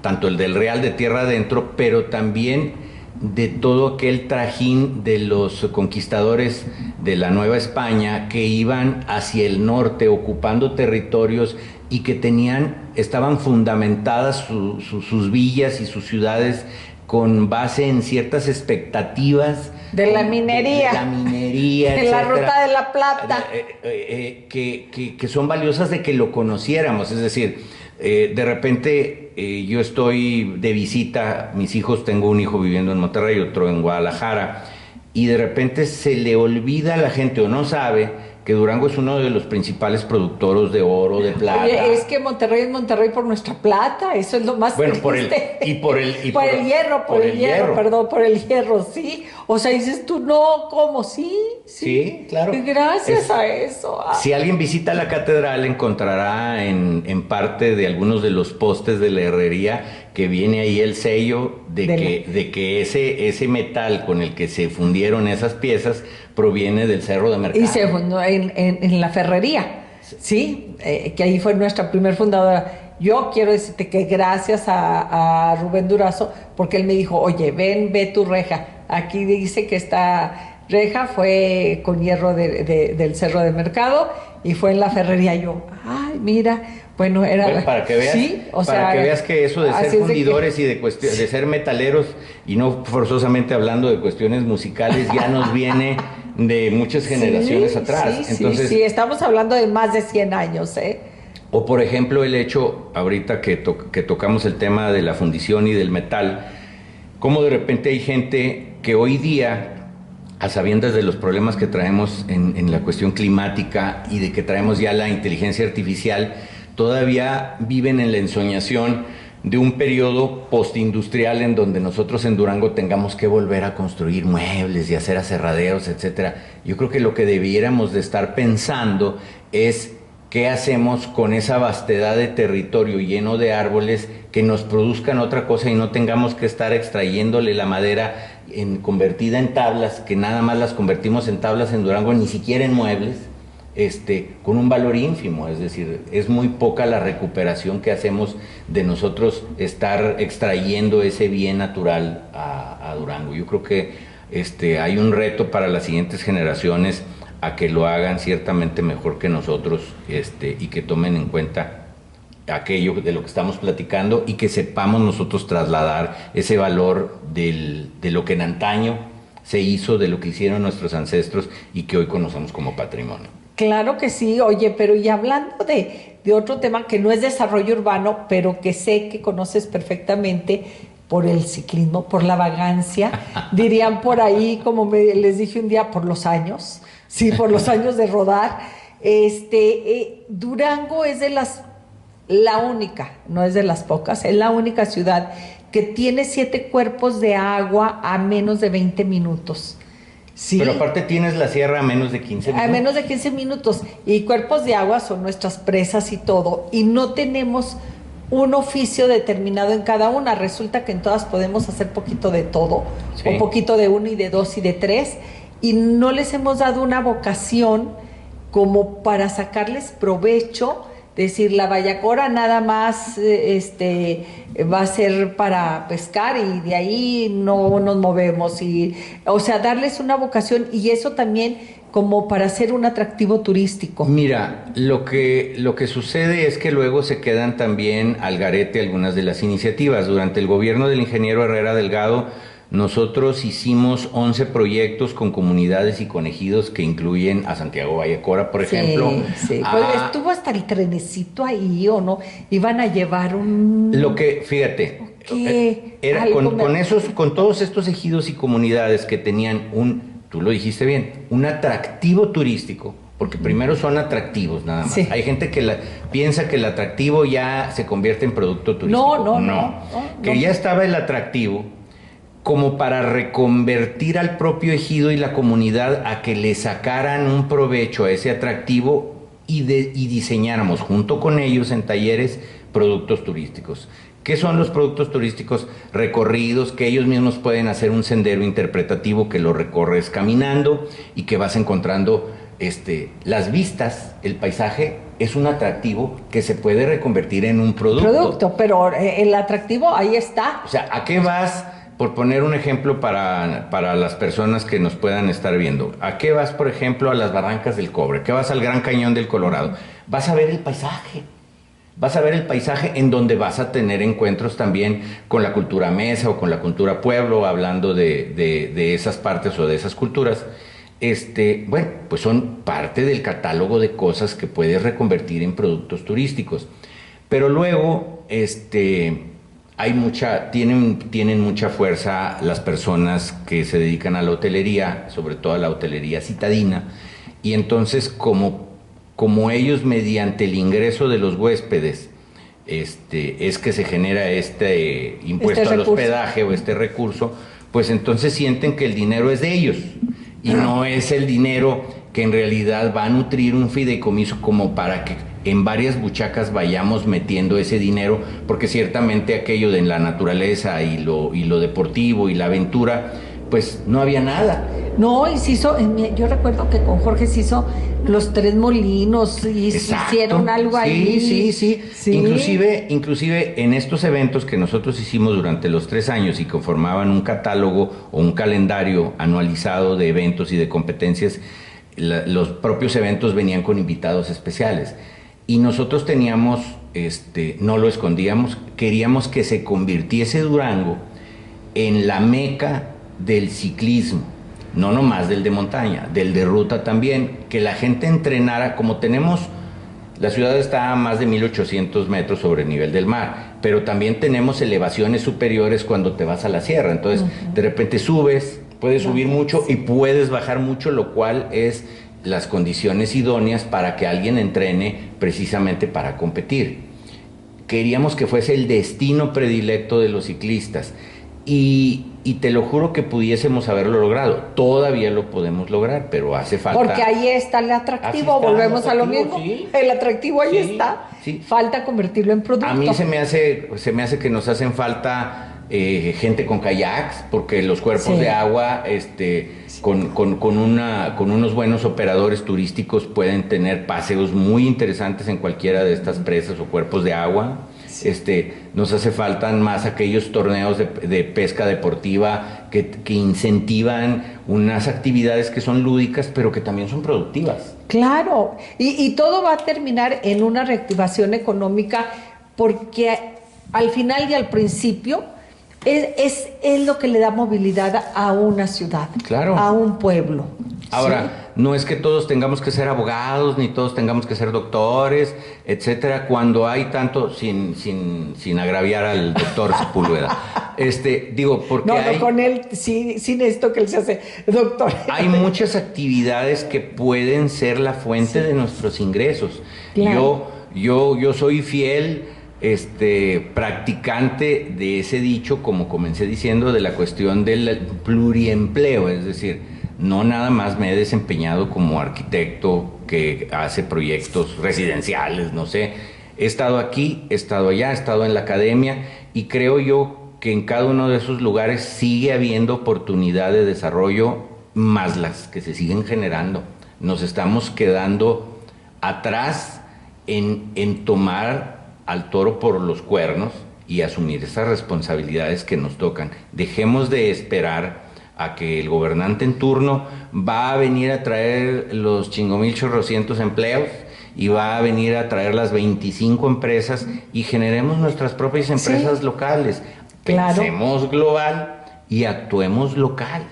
tanto el del Real de tierra adentro, pero también de todo aquel trajín de los conquistadores de la Nueva España que iban hacia el norte ocupando territorios y que estaban fundamentadas sus villas y sus ciudades con base en ciertas expectativas de la minería, de la Ruta de la Plata, que son valiosas de que lo conociéramos. Es decir, de repente yo estoy de visita, mis hijos, tengo un hijo viviendo en Monterrey, otro en Guadalajara, y de repente se le olvida a la gente o no sabe que Durango es uno de los principales productores de oro, de plata. Oye, es que Monterrey es Monterrey por nuestra plata, eso es lo más triste. Por el hierro, sí. O sea, dices tú, no, ¿cómo? Sí, claro. Gracias a eso. Si alguien visita la catedral, encontrará en parte de algunos de los postes de la herrería que viene ahí el sello de que ese metal con el que se fundieron esas piezas proviene del Cerro de Mercado. Y se fundó en la ferrería, sí, que ahí fue nuestra primer fundadora. Yo quiero decirte que gracias a Rubén Durazo, porque él me dijo, oye, ve tu reja. Aquí dice que esta reja fue con hierro del Cerro de Mercado y fue en la ferrería. Yo, ay, mira, bueno, para que veas, sí, que veas que eso de ser fundidores y de ser metaleros, y no forzosamente hablando de cuestiones musicales, ya nos viene de muchas generaciones atrás. Entonces, sí, estamos hablando de más de 100 años, O por ejemplo el hecho, ahorita que tocamos el tema de la fundición y del metal, cómo de repente hay gente que hoy día, a sabiendas de los problemas que traemos en la cuestión climática y de que traemos ya la inteligencia artificial, todavía viven en la ensoñación de un periodo postindustrial en donde nosotros en Durango tengamos que volver a construir muebles y hacer aserraderos, etcétera. Yo creo que lo que debiéramos de estar pensando es qué hacemos con esa vastedad de territorio lleno de árboles que nos produzcan otra cosa y no tengamos que estar extrayéndole la madera convertida en tablas, que nada más las convertimos en tablas en Durango, ni siquiera en muebles, con un valor ínfimo. Es decir, es muy poca la recuperación que hacemos de nosotros estar extrayendo ese bien natural a Durango. Yo creo que hay un reto para las siguientes generaciones a que lo hagan ciertamente mejor que nosotros, y que tomen en cuenta aquello de lo que estamos platicando y que sepamos nosotros trasladar ese valor de lo que en antaño se hizo, de lo que hicieron nuestros ancestros y que hoy conocemos como patrimonio. Claro que sí. Oye, pero y hablando de otro tema que no es desarrollo urbano, pero que sé que conoces perfectamente por el ciclismo, por la vagancia, dirían por ahí, como les dije un día, por los años, sí, por los años de rodar. Durango es la única, no es de las pocas, es la única ciudad que tiene 7 cuerpos de agua a menos de 20 minutos. Sí. Pero aparte tienes la sierra a menos de 15 minutos. A menos de 15 minutos. Y cuerpos de agua son nuestras presas y todo. Y no tenemos un oficio determinado en cada una. Resulta que en todas podemos hacer poquito de todo. Sí. O poquito de 1 y de 2 y de 3. Y no les hemos dado una vocación como para sacarles provecho. Decir, la Vallacora nada más va a ser para pescar y de ahí no nos movemos. O sea, darles una vocación y eso también como para hacer un atractivo turístico. Mira, lo que sucede es que luego se quedan también al garete algunas de las iniciativas. Durante el gobierno del ingeniero Herrera Delgado, nosotros hicimos 11 proyectos con comunidades y con ejidos que incluyen a Santiago Vallacora, por ejemplo. Sí. Pues estuvo hasta el trenecito ahí, ¿o no? Iban a llevar fíjate, era con todos estos ejidos y comunidades que tenían tú lo dijiste bien, un atractivo turístico, porque primero son atractivos nada más. Sí. Hay gente que piensa que el atractivo ya se convierte en producto turístico. No. Ya estaba el atractivo como para reconvertir al propio ejido y la comunidad a que le sacaran un provecho a ese atractivo y diseñáramos junto con ellos en talleres productos turísticos. ¿Qué son los productos turísticos? Recorridos, que ellos mismos pueden hacer un sendero interpretativo que lo recorres caminando y que vas encontrando las vistas, el paisaje es un atractivo que se puede reconvertir en un producto. Pero el atractivo ahí está. O sea, ¿a qué vas? Por poner un ejemplo para las personas que nos puedan estar viendo. ¿A qué vas, por ejemplo, a las Barrancas del Cobre? ¿Qué vas al Gran Cañón del Colorado? Vas a ver el paisaje. Vas a ver el paisaje en donde vas a tener encuentros también con la cultura mesa o con la cultura pueblo, hablando de esas partes o de esas culturas. Bueno, pues son parte del catálogo de cosas que puedes reconvertir en productos turísticos. Pero luego, tienen mucha fuerza las personas que se dedican a la hotelería, sobre todo a la hotelería citadina, y entonces como ellos mediante el ingreso de los huéspedes, es que se genera este impuesto al hospedaje o este recurso, pues entonces sienten que el dinero es de ellos y no es el dinero que en realidad va a nutrir un fideicomiso como para que en varias buchacas vayamos metiendo ese dinero, porque ciertamente aquello de la naturaleza y lo deportivo y la aventura, pues no había nada. No, y se hizo, yo recuerdo que con Jorge se hizo los 3 molinos y Exacto. hicieron algo ahí. Sí. Inclusive en estos eventos que nosotros hicimos durante los 3 años y conformaban un catálogo o un calendario anualizado de eventos y de competencias, los propios eventos venían con invitados especiales. Y nosotros teníamos, no lo escondíamos, queríamos que se convirtiese Durango en la meca del ciclismo. No nomás del de montaña, del de ruta también, que la gente entrenara, como la ciudad está a más de 1,800 metros sobre el nivel del mar, pero también tenemos elevaciones superiores cuando te vas a la sierra, entonces de repente puedes subir mucho y puedes bajar mucho, lo cual es las condiciones idóneas para que alguien entrene precisamente para competir. Queríamos que fuese el destino predilecto de los ciclistas y te lo juro que pudiésemos haberlo logrado. Todavía lo podemos lograr, pero hace falta... Porque ahí está el atractivo, volvemos a lo mismo. Sí. El atractivo ahí está. Sí. Falta convertirlo en producto. A mí se me hace que nos hacen falta gente con kayaks, porque los cuerpos de agua, con unos buenos operadores turísticos pueden tener paseos muy interesantes en cualquiera de estas presas o cuerpos de agua. Nos hace falta más aquellos torneos de pesca deportiva que incentivan unas actividades que son lúdicas pero que también son productivas. Claro, y todo va a terminar en una reactivación económica porque al final y al principio es lo que le da movilidad a una ciudad, claro, a un pueblo. Ahora, ¿sí? No es que todos tengamos que ser abogados, ni todos tengamos que ser doctores, etcétera, cuando hay tanto, sin agraviar al doctor Sepúlveda. Porque no, con él, sí, sin esto que él se hace doctor. Hay muchas actividades que pueden ser la fuente de nuestros ingresos. Claro. Yo soy fiel practicante de ese dicho, como comencé diciendo, de la cuestión del pluriempleo, es decir, no nada más me he desempeñado como arquitecto que hace proyectos residenciales, no sé. He estado aquí, he estado allá, he estado en la academia y creo yo que en cada uno de esos lugares sigue habiendo oportunidad de desarrollo, más las que se siguen generando. Nos estamos quedando atrás en tomar al toro por los cuernos y asumir esas responsabilidades que nos tocan. Dejemos de esperar a que el gobernante en turno va a venir a traer los chingomil chorrocientos empleos y va a venir a traer las 25 empresas y generemos nuestras propias empresas locales. Claro. Pensemos global y actuemos local.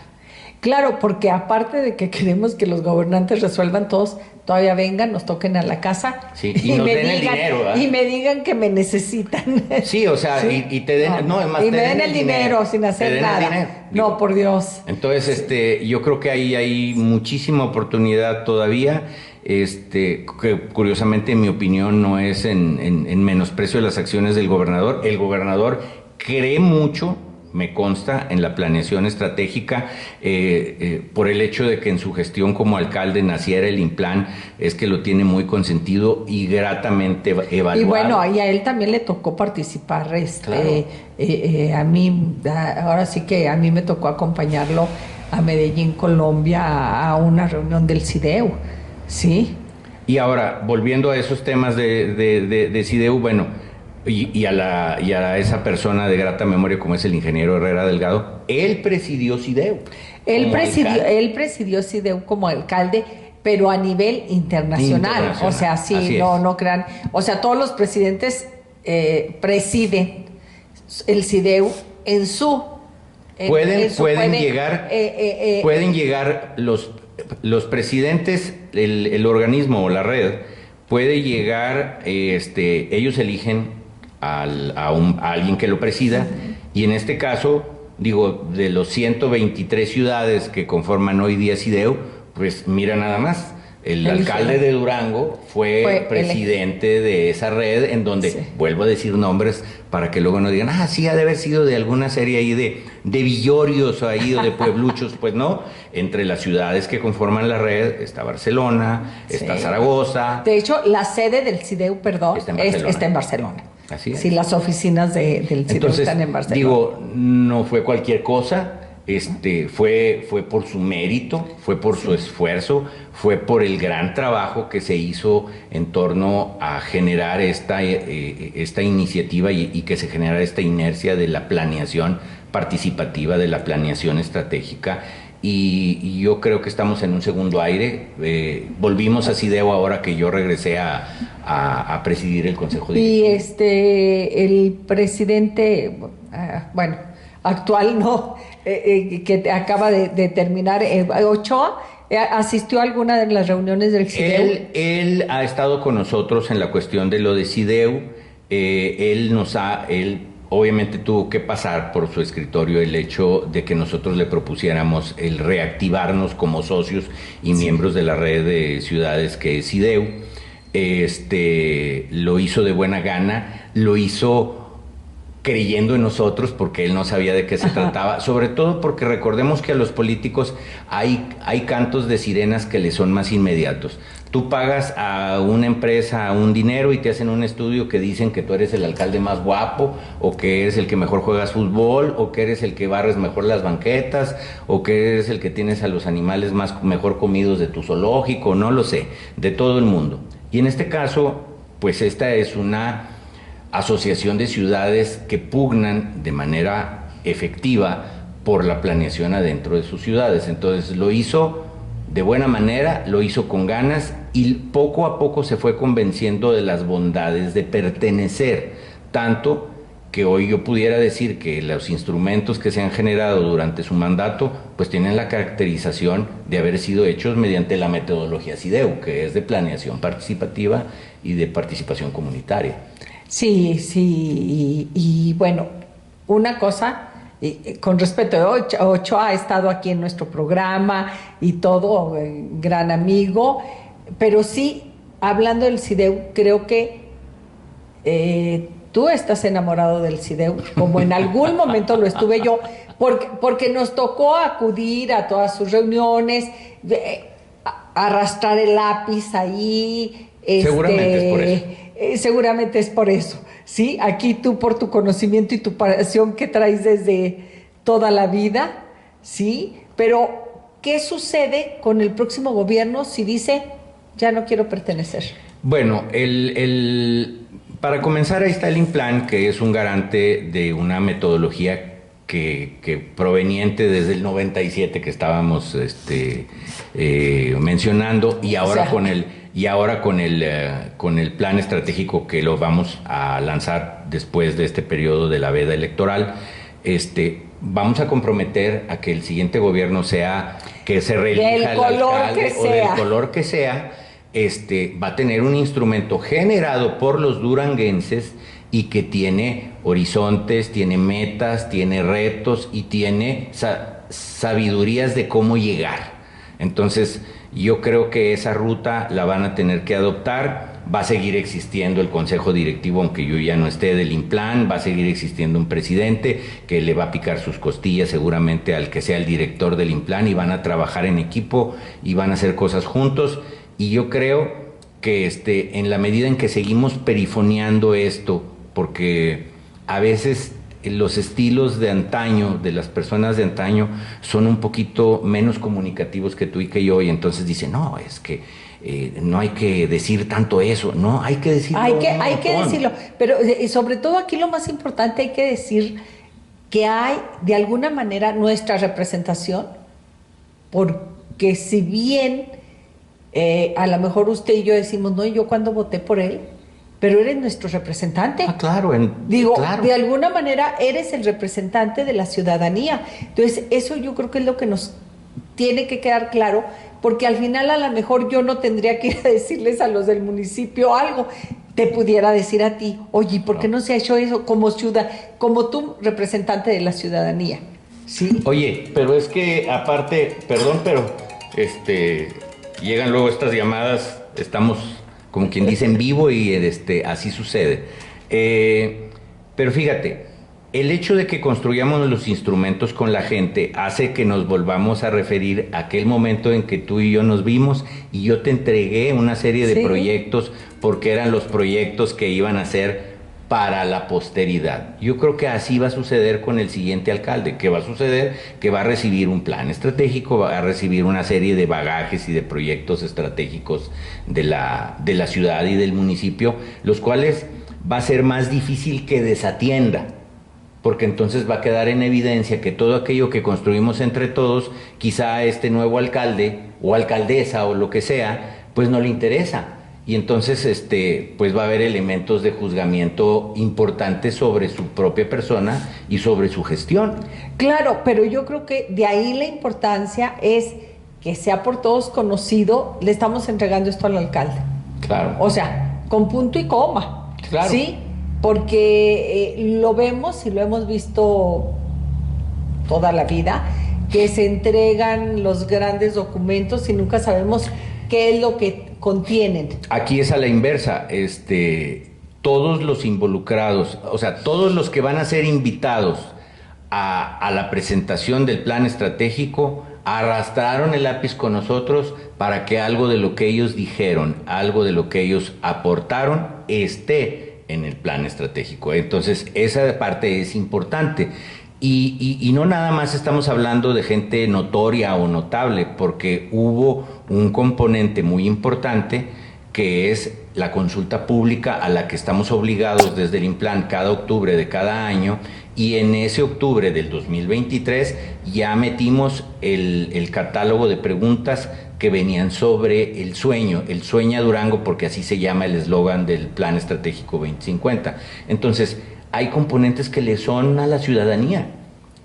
Claro, porque aparte de que queremos que los gobernantes resuelvan todos, todavía vengan, nos toquen a la casa y nos den el dinero, ¿verdad? Y me digan que me necesitan. Sí, o sea, ¿sí? y te den, no, es más, y me den el dinero sin hacer nada. No, por Dios. Entonces, yo creo que ahí hay muchísima oportunidad todavía. Que curiosamente, en mi opinión, no es en menosprecio de las acciones del gobernador. El gobernador cree mucho me consta, en la planeación estratégica, por el hecho de que en su gestión como alcalde naciera el Implan, es que lo tiene muy consentido y gratamente evaluado. Y bueno, y a él también le tocó participar, claro. A mí, ahora sí que a mí me tocó acompañarlo a Medellín, Colombia, a una reunión del CIDEU, ¿sí? Y ahora, volviendo a esos temas de CIDEU, bueno, y a esa persona de grata memoria como es el ingeniero Herrera Delgado, él presidió CIDEU. Él presidió CIDEU como alcalde, pero a nivel internacional. O sea, sí, no crean. O sea, todos los presidentes presiden el CIDEU en su... Pueden llegar los presidentes, el organismo o la red, puede llegar, ellos eligen a alguien que lo presida, y en este caso, digo, de los 123 ciudades que conforman hoy día CIDEU, pues mira nada más, el alcalde de Durango fue presidente de esa red, en donde, vuelvo a decir nombres, para que luego no digan, sí, ha de haber sido de alguna serie ahí de villorios ahí o de puebluchos. Pues no, entre las ciudades que conforman la red está Barcelona, está Zaragoza. De hecho, la sede del CIDEU, está en Barcelona. Así es. Sí, las oficinas del CIDEU están en Barcelona. Digo, no fue cualquier cosa. Fue por su mérito, fue por su esfuerzo, fue por el gran trabajo que se hizo en torno a generar esta iniciativa y que se generara esta inercia de la planeación participativa, de la planeación estratégica. Y yo creo que estamos en un segundo aire. Volvimos a CIDEU ahora que yo regresé a presidir el Consejo Directivo. Y el presidente, actual, no, que acaba de terminar, Ochoa, ¿asistió a alguna de las reuniones del CIDEU? Él ha estado con nosotros en la cuestión de lo de CIDEU. Él obviamente tuvo que pasar por su escritorio el hecho de que nosotros le propusiéramos el reactivarnos como socios y miembros de la red de ciudades que es CIDEU. Lo hizo de buena gana, lo hizo creyendo en nosotros, porque él no sabía de qué se trataba, sobre todo porque recordemos que a los políticos hay cantos de sirenas que les son más inmediatos. Tú pagas a una empresa un dinero y te hacen un estudio que dicen que tú eres el alcalde más guapo, o que eres el que mejor juegas fútbol, o que eres el que barres mejor las banquetas, o que eres el que tienes a los animales mejor comidos de tu zoológico, no lo sé, de todo el mundo. Y en este caso, pues esta es una asociación de ciudades que pugnan de manera efectiva por la planeación adentro de sus ciudades. Entonces lo hizo de buena manera, lo hizo con ganas, y poco a poco se fue convenciendo de las bondades de pertenecer, tanto que hoy yo pudiera decir que los instrumentos que se han generado durante su mandato pues tienen la caracterización de haber sido hechos mediante la metodología CIDEU, que es de planeación participativa y de participación comunitaria. Sí, y bueno, una cosa, con respeto, Ochoa ha estado aquí en nuestro programa y todo, gran amigo, pero sí, hablando del CIDEU, creo que tú estás enamorado del CIDEU, como en algún momento lo estuve yo, porque nos tocó acudir a todas sus reuniones, arrastrar el lápiz ahí. Seguramente es por eso. Seguramente es por eso, ¿sí? Aquí tú, por tu conocimiento y tu pasión que traes desde toda la vida, ¿sí? Pero, ¿qué sucede con el próximo gobierno si dice, ya no quiero pertenecer? Bueno, para comenzar, ahí está el Implan, que es un garante de una metodología que proveniente desde el 97 que estábamos mencionando, y ahora con el plan estratégico que lo vamos a lanzar después de este periodo de la veda electoral, vamos a comprometer a que el siguiente gobierno sea que se reelija el alcalde o del color que sea, va a tener un instrumento generado por los duranguenses y que tiene horizontes, tiene metas, tiene retos y tiene sabidurías de cómo llegar. Entonces, yo creo que esa ruta la van a tener que adoptar. va a seguir existiendo el consejo directivo, aunque yo ya no esté, del Implan, va a seguir existiendo un presidente que le va a picar sus costillas seguramente al que sea el director del Implan, y van a trabajar en equipo y van a hacer cosas juntos. Y yo creo que en la medida en que seguimos perifoneando esto, porque a veces los estilos de antaño, de las personas de antaño, son un poquito menos comunicativos que tú y que yo, y entonces dicen, no, es que no hay que decir tanto eso, no, hay que decirlo. Hay que decirlo, pero sobre todo aquí lo más importante, hay que decir que hay de alguna manera nuestra representación, porque si bien a lo mejor usted y yo decimos, no, yo cuando voté por él, pero eres nuestro representante. Ah, claro. Claro. De alguna manera eres el representante de la ciudadanía. Entonces, eso yo creo que es lo que nos tiene que quedar claro, porque al final a lo mejor yo no tendría que ir a decirles a los del municipio algo. Te pudiera decir a ti, oye, ¿por qué no se ha hecho eso como tú, representante de la ciudadanía? ¿Sí? Oye, pero es que aparte, perdón, pero llegan luego estas llamadas, estamos como quien dice en vivo, y así sucede. Pero fíjate, el hecho de que construyamos los instrumentos con la gente hace que nos volvamos a referir a aquel momento en que tú y yo nos vimos y yo te entregué una serie de proyectos, porque eran los proyectos que iban a ser para la posteridad. Yo creo que así va a suceder con el siguiente alcalde. ¿Qué va a suceder? Que va a recibir un plan estratégico, va a recibir una serie de bagajes y de proyectos estratégicos de la ciudad y del municipio, los cuales va a ser más difícil que desatienda, porque entonces va a quedar en evidencia que todo aquello que construimos entre todos, quizá a este nuevo alcalde o alcaldesa o lo que sea, pues no le interesa. Y entonces pues va a haber elementos de juzgamiento importantes sobre su propia persona y sobre su gestión. Claro, pero yo creo que de ahí la importancia es que sea por todos conocido, le estamos entregando esto al alcalde. Claro. O sea, con punto y coma. Claro. ¿Sí? Porque lo vemos y lo hemos visto toda la vida, que se entregan los grandes documentos y nunca sabemos qué es lo que contienen. Aquí es a la inversa, todos los involucrados, o sea, todos los que van a ser invitados a la presentación del plan estratégico, arrastraron el lápiz con nosotros para que algo de lo que ellos dijeron, algo de lo que ellos aportaron, esté en el plan estratégico. Entonces, esa parte es importante. Y no nada más estamos hablando de gente notoria o notable, porque hubo un componente muy importante que es la consulta pública a la que estamos obligados desde el Implan cada octubre de cada año, y en ese octubre del 2023 ya metimos el catálogo de preguntas que venían sobre el Sueña Durango, porque así se llama el eslogan del Plan Estratégico 2050. Entonces, hay componentes que le son a la ciudadanía.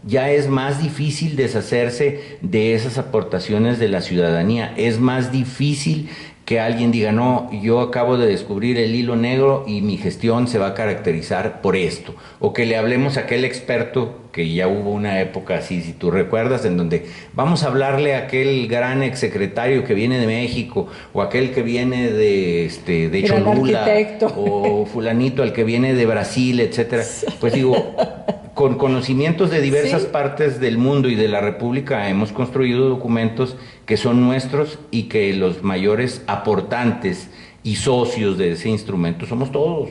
Ya es más difícil deshacerse de esas aportaciones de la ciudadanía. Es más difícil que alguien diga, no, yo acabo de descubrir el hilo negro y mi gestión se va a caracterizar por esto. O que le hablemos a aquel experto, que ya hubo una época así, si tú recuerdas, en donde vamos a hablarle a aquel gran exsecretario que viene de México, o aquel que viene de Cholula, o fulanito al que viene de Brasil, etcétera. Pues digo, con conocimientos de diversas partes del mundo y de la República hemos construido documentos que son nuestros, y que los mayores aportantes y socios de ese instrumento somos todos.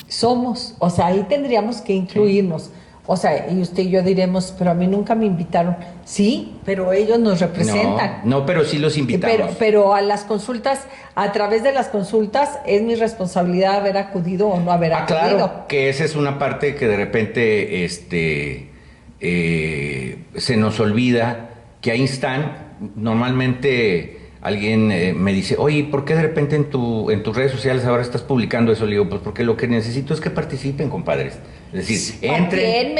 Somos, o sea, ahí tendríamos que incluirnos. O sea, y usted y yo diremos, pero a mí nunca me invitaron. Sí, pero ellos nos representan. No, pero sí los invitamos. Pero a las consultas, a través de las consultas, es mi responsabilidad haber acudido o no haber acudido. Claro, que esa es una parte que de repente se nos olvida, que ahí están. Normalmente alguien me dice, oye, ¿por qué de repente en tus redes sociales ahora estás publicando eso? Le digo, pues porque lo que necesito es que participen, compadres. Es decir, entren,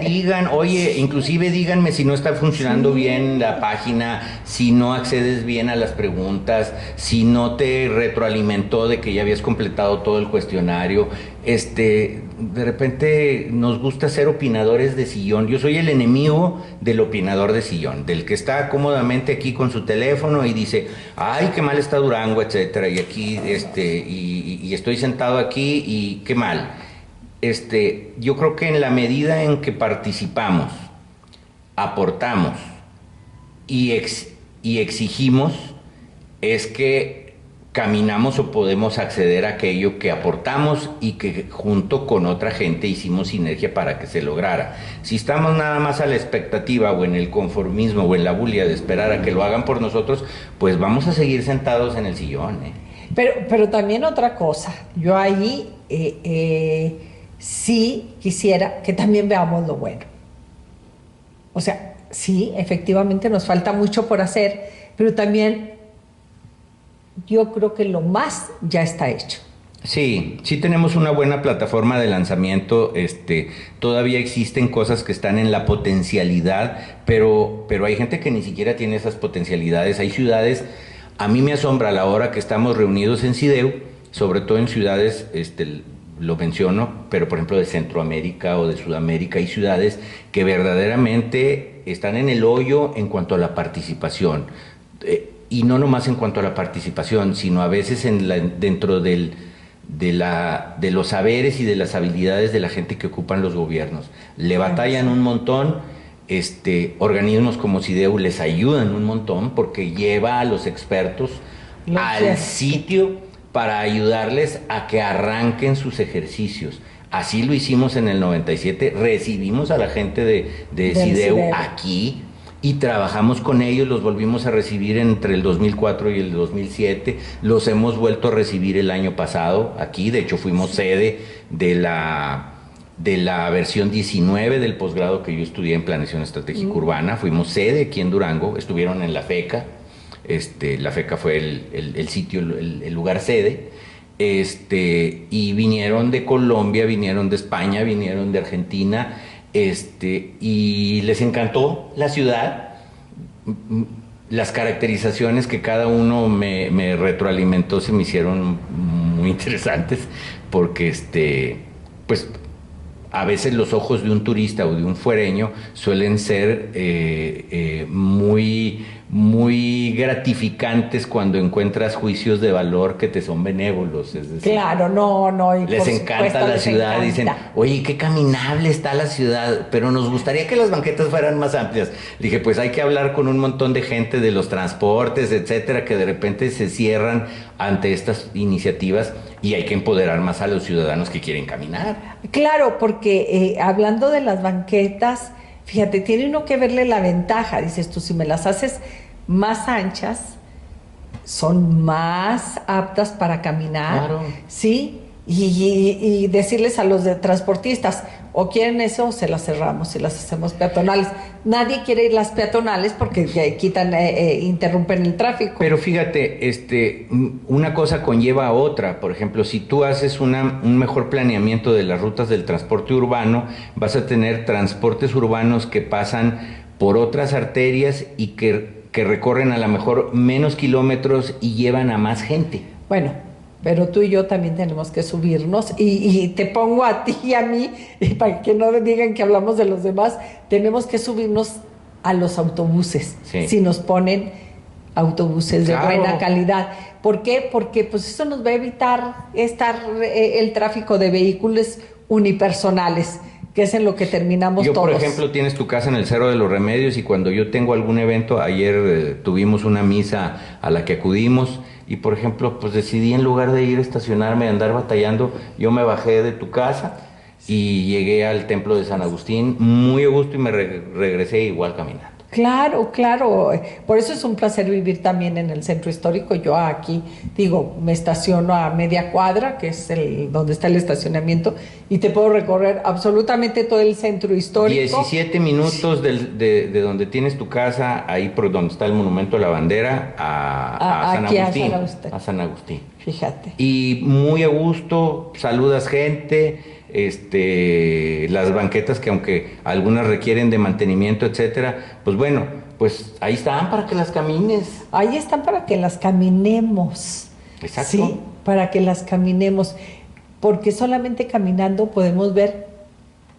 digan, oye, inclusive díganme si no está funcionando bien la página, si no accedes bien a las preguntas, si no te retroalimentó de que ya habías completado todo el cuestionario. De repente nos gusta ser opinadores de sillón. Yo soy el enemigo del opinador de sillón, del que está cómodamente aquí con su teléfono y dice, ay, qué mal está Durango, etcétera, y aquí, y estoy sentado aquí y qué mal. Yo creo que en la medida en que participamos, aportamos y exigimos, es que caminamos o podemos acceder a aquello que aportamos y que junto con otra gente hicimos sinergia para que se lograra. Si estamos nada más a la expectativa o en el conformismo o en la bulia de esperar a que lo hagan por nosotros, pues vamos a seguir sentados en el sillón. Pero también otra cosa, yo ahí sí quisiera que también veamos lo bueno. O sea, sí, efectivamente nos falta mucho por hacer, pero también yo creo que lo más ya está hecho. Sí, sí tenemos una buena plataforma de lanzamiento, todavía existen cosas que están en la potencialidad, pero hay gente que ni siquiera tiene esas potencialidades. Hay ciudades, a mí me asombra a la hora que estamos reunidos en CIDEU, sobre todo en ciudades, lo menciono, pero por ejemplo de Centroamérica o de Sudamérica, hay ciudades que verdaderamente están en el hoyo en cuanto a la participación. Y no nomás en cuanto a la participación, sino a veces dentro de los saberes y de las habilidades de la gente que ocupan los gobiernos. Le batallan un montón, organismos como CIDEU les ayudan un montón porque lleva a los expertos al sitio para ayudarles a que arranquen sus ejercicios. Así lo hicimos en el 97, recibimos a la gente de CIDEU aquí, y trabajamos con ellos, los volvimos a recibir entre el 2004 y el 2007, los hemos vuelto a recibir el año pasado aquí, de hecho fuimos sede de la versión 19 del posgrado que yo estudié en Planeación Estratégica Urbana, fuimos sede aquí en Durango, estuvieron en la FECA, la FECA fue el sitio, el lugar sede, y vinieron de Colombia, vinieron de España, vinieron de Argentina, y les encantó la ciudad, las caracterizaciones que cada uno me retroalimentó se me hicieron muy interesantes, porque pues a veces los ojos de un turista o de un fuereño suelen ser muy gratificantes cuando encuentras juicios de valor que te son benévolos. Es decir, claro, no. Y les encanta la ciudad, dicen, oye, qué caminable está la ciudad, pero nos gustaría que las banquetas fueran más amplias. Dije, pues hay que hablar con un montón de gente de los transportes, etcétera, que de repente se cierran ante estas iniciativas y hay que empoderar más a los ciudadanos que quieren caminar. Claro, porque hablando de las banquetas, fíjate, tiene uno que verle la ventaja, dices tú, si me las haces más anchas, son más aptas para caminar, claro. ¿Sí? Y decirles a los de transportistas, o quieren eso o se las cerramos y las hacemos peatonales. Nadie quiere ir las peatonales porque interrumpen el tráfico. Pero fíjate, una cosa conlleva a otra. Por ejemplo, si tú haces un mejor planeamiento de las rutas del transporte urbano, vas a tener transportes urbanos que pasan por otras arterias y que recorren a lo mejor menos kilómetros y llevan a más gente. Bueno, pero tú y yo también tenemos que subirnos y te pongo a ti y a mí, y para que no digan que hablamos de los demás, tenemos que subirnos a los autobuses, sí. Si nos ponen autobuses de buena calidad. ¿Por qué? Porque pues eso nos va a evitar el tráfico de vehículos unipersonales, que es en lo que terminamos todos. Yo, por ejemplo, tienes tu casa en el Cerro de los Remedios y cuando yo tengo algún evento, ayer tuvimos una misa a la que acudimos y, por ejemplo, pues decidí en lugar de ir a estacionarme y andar batallando, yo me bajé de tu casa y llegué al templo de San Agustín muy a gusto y me regresé igual caminando. Claro. Por eso es un placer vivir también en el centro histórico. Yo aquí, me estaciono a media cuadra, que es donde está el estacionamiento, y te puedo recorrer absolutamente todo el centro histórico. 17 minutos de donde tienes tu casa, ahí por donde está el Monumento a la Bandera, a San Agustín. A San Agustín. Fíjate. Y muy a gusto, saludas gente. Las banquetas que aunque algunas requieren de mantenimiento, etcétera, pues bueno, pues ahí están para que las camines. Ahí están para que las caminemos. Exacto. Sí, para que las caminemos. porque solamente caminando podemos ver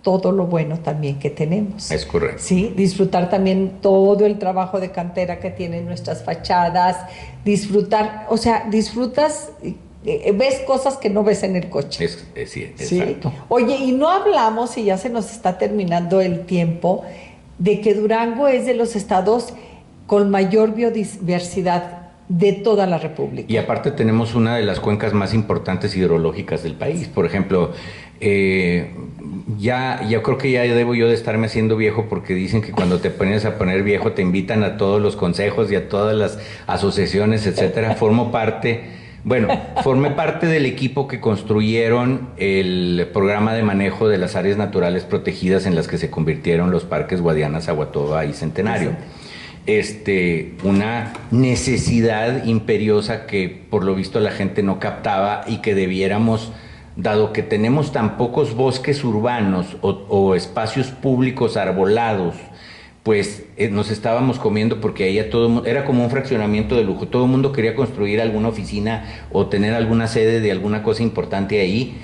todo lo bueno también que tenemos. Es correcto. Sí, disfrutar también todo el trabajo de cantera que tienen nuestras fachadas, disfrutar, o sea, disfrutas, ves cosas que no ves en el coche. Sí, ¿Sí? exacto. Oye, y no hablamos, y ya se nos está terminando el tiempo, de que Durango es de los estados con mayor biodiversidad de toda la República. Y aparte tenemos una de las cuencas más importantes hidrológicas del país. Por ejemplo, yo creo que ya debo yo de estarme haciendo viejo, porque dicen que cuando te pones a poner viejo te invitan a todos los consejos y a todas las asociaciones, etcétera. Formé parte del equipo que construyeron el programa de manejo de las áreas naturales protegidas en las que se convirtieron los parques Guadiana, Zaguatoba y Centenario. Una necesidad imperiosa que por lo visto la gente no captaba y que debiéramos, dado que tenemos tan pocos bosques urbanos o espacios públicos arbolados, pues nos estábamos comiendo, porque ahí era como un fraccionamiento de lujo. Todo el mundo quería construir alguna oficina o tener alguna sede de alguna cosa importante ahí.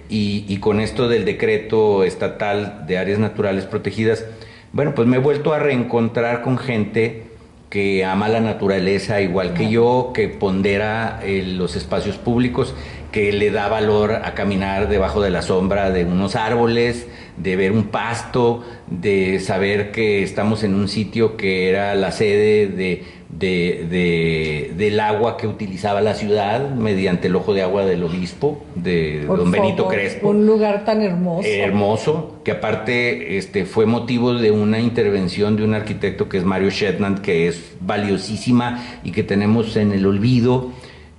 Y con esto del decreto estatal de áreas naturales protegidas, bueno, pues me he vuelto a reencontrar con gente que ama la naturaleza igual que yo, que pondera los espacios públicos, que le da valor a caminar debajo de la sombra de unos árboles, de ver un pasto, de saber que estamos en un sitio que era la sede del agua que utilizaba la ciudad mediante el ojo de agua del obispo, de don Benito Crespo. Un lugar tan hermoso. Hermoso, que aparte fue motivo de una intervención de un arquitecto que es Mario Shetland, que es valiosísima y que tenemos en el olvido.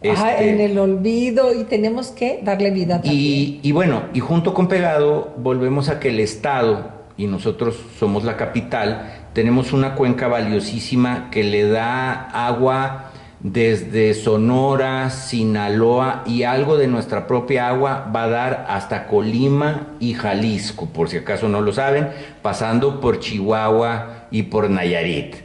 En el olvido, y tenemos que darle vida también. Y bueno, y junto con pegado, volvemos a que el Estado, y nosotros somos la capital, tenemos una cuenca valiosísima que le da agua desde Sonora, Sinaloa, y algo de nuestra propia agua va a dar hasta Colima y Jalisco, por si acaso no lo saben, pasando por Chihuahua y por Nayarit.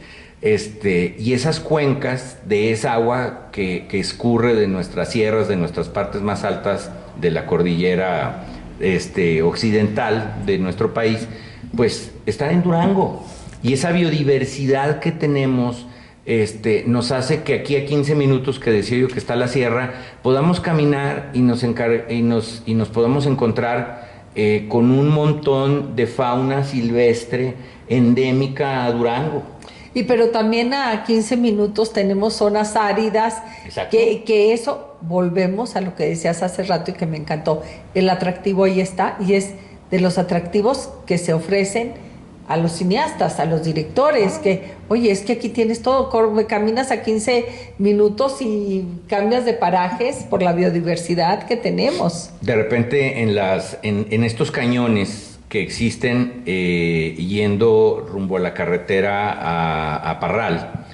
Y esas cuencas de esa agua que escurre de nuestras sierras, de nuestras partes más altas de la cordillera occidental de nuestro país, pues están en Durango. Y esa biodiversidad que tenemos nos hace que aquí a 15 minutos, que decía yo que está la sierra, podamos caminar y nos podamos encontrar con un montón de fauna silvestre endémica a Durango. Y pero también a 15 minutos tenemos zonas áridas. Exacto. Que eso, volvemos a lo que decías hace rato y que me encantó, el atractivo ahí está, y es de los atractivos que se ofrecen a los cineastas, a los directores, que, oye, es que aquí tienes todo, caminas a 15 minutos y cambias de parajes por la biodiversidad que tenemos. De repente en estos cañones que existen yendo rumbo a la carretera a Parral,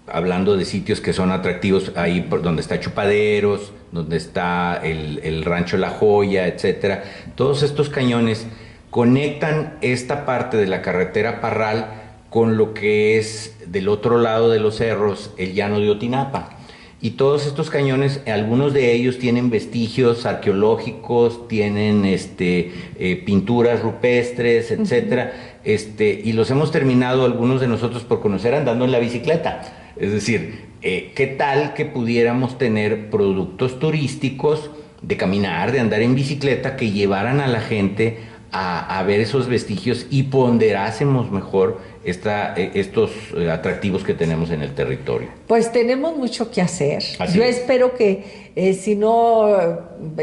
hablando de sitios que son atractivos, ahí por donde está Chupaderos, donde está el rancho La Joya, etcétera. Todos estos cañones conectan esta parte de la carretera Parral con lo que es del otro lado de los cerros, el llano de Otinapa. Y todos estos cañones, algunos de ellos tienen vestigios arqueológicos, tienen pinturas rupestres, etcétera, y los hemos terminado algunos de nosotros por conocer andando en la bicicleta. Es decir, ¿qué tal que pudiéramos tener productos turísticos de caminar, de andar en bicicleta, que llevaran a la gente a ver esos vestigios y ponderásemos mejor estos atractivos que tenemos en el territorio? Pues tenemos mucho que hacer. Así Yo es. espero que, si no,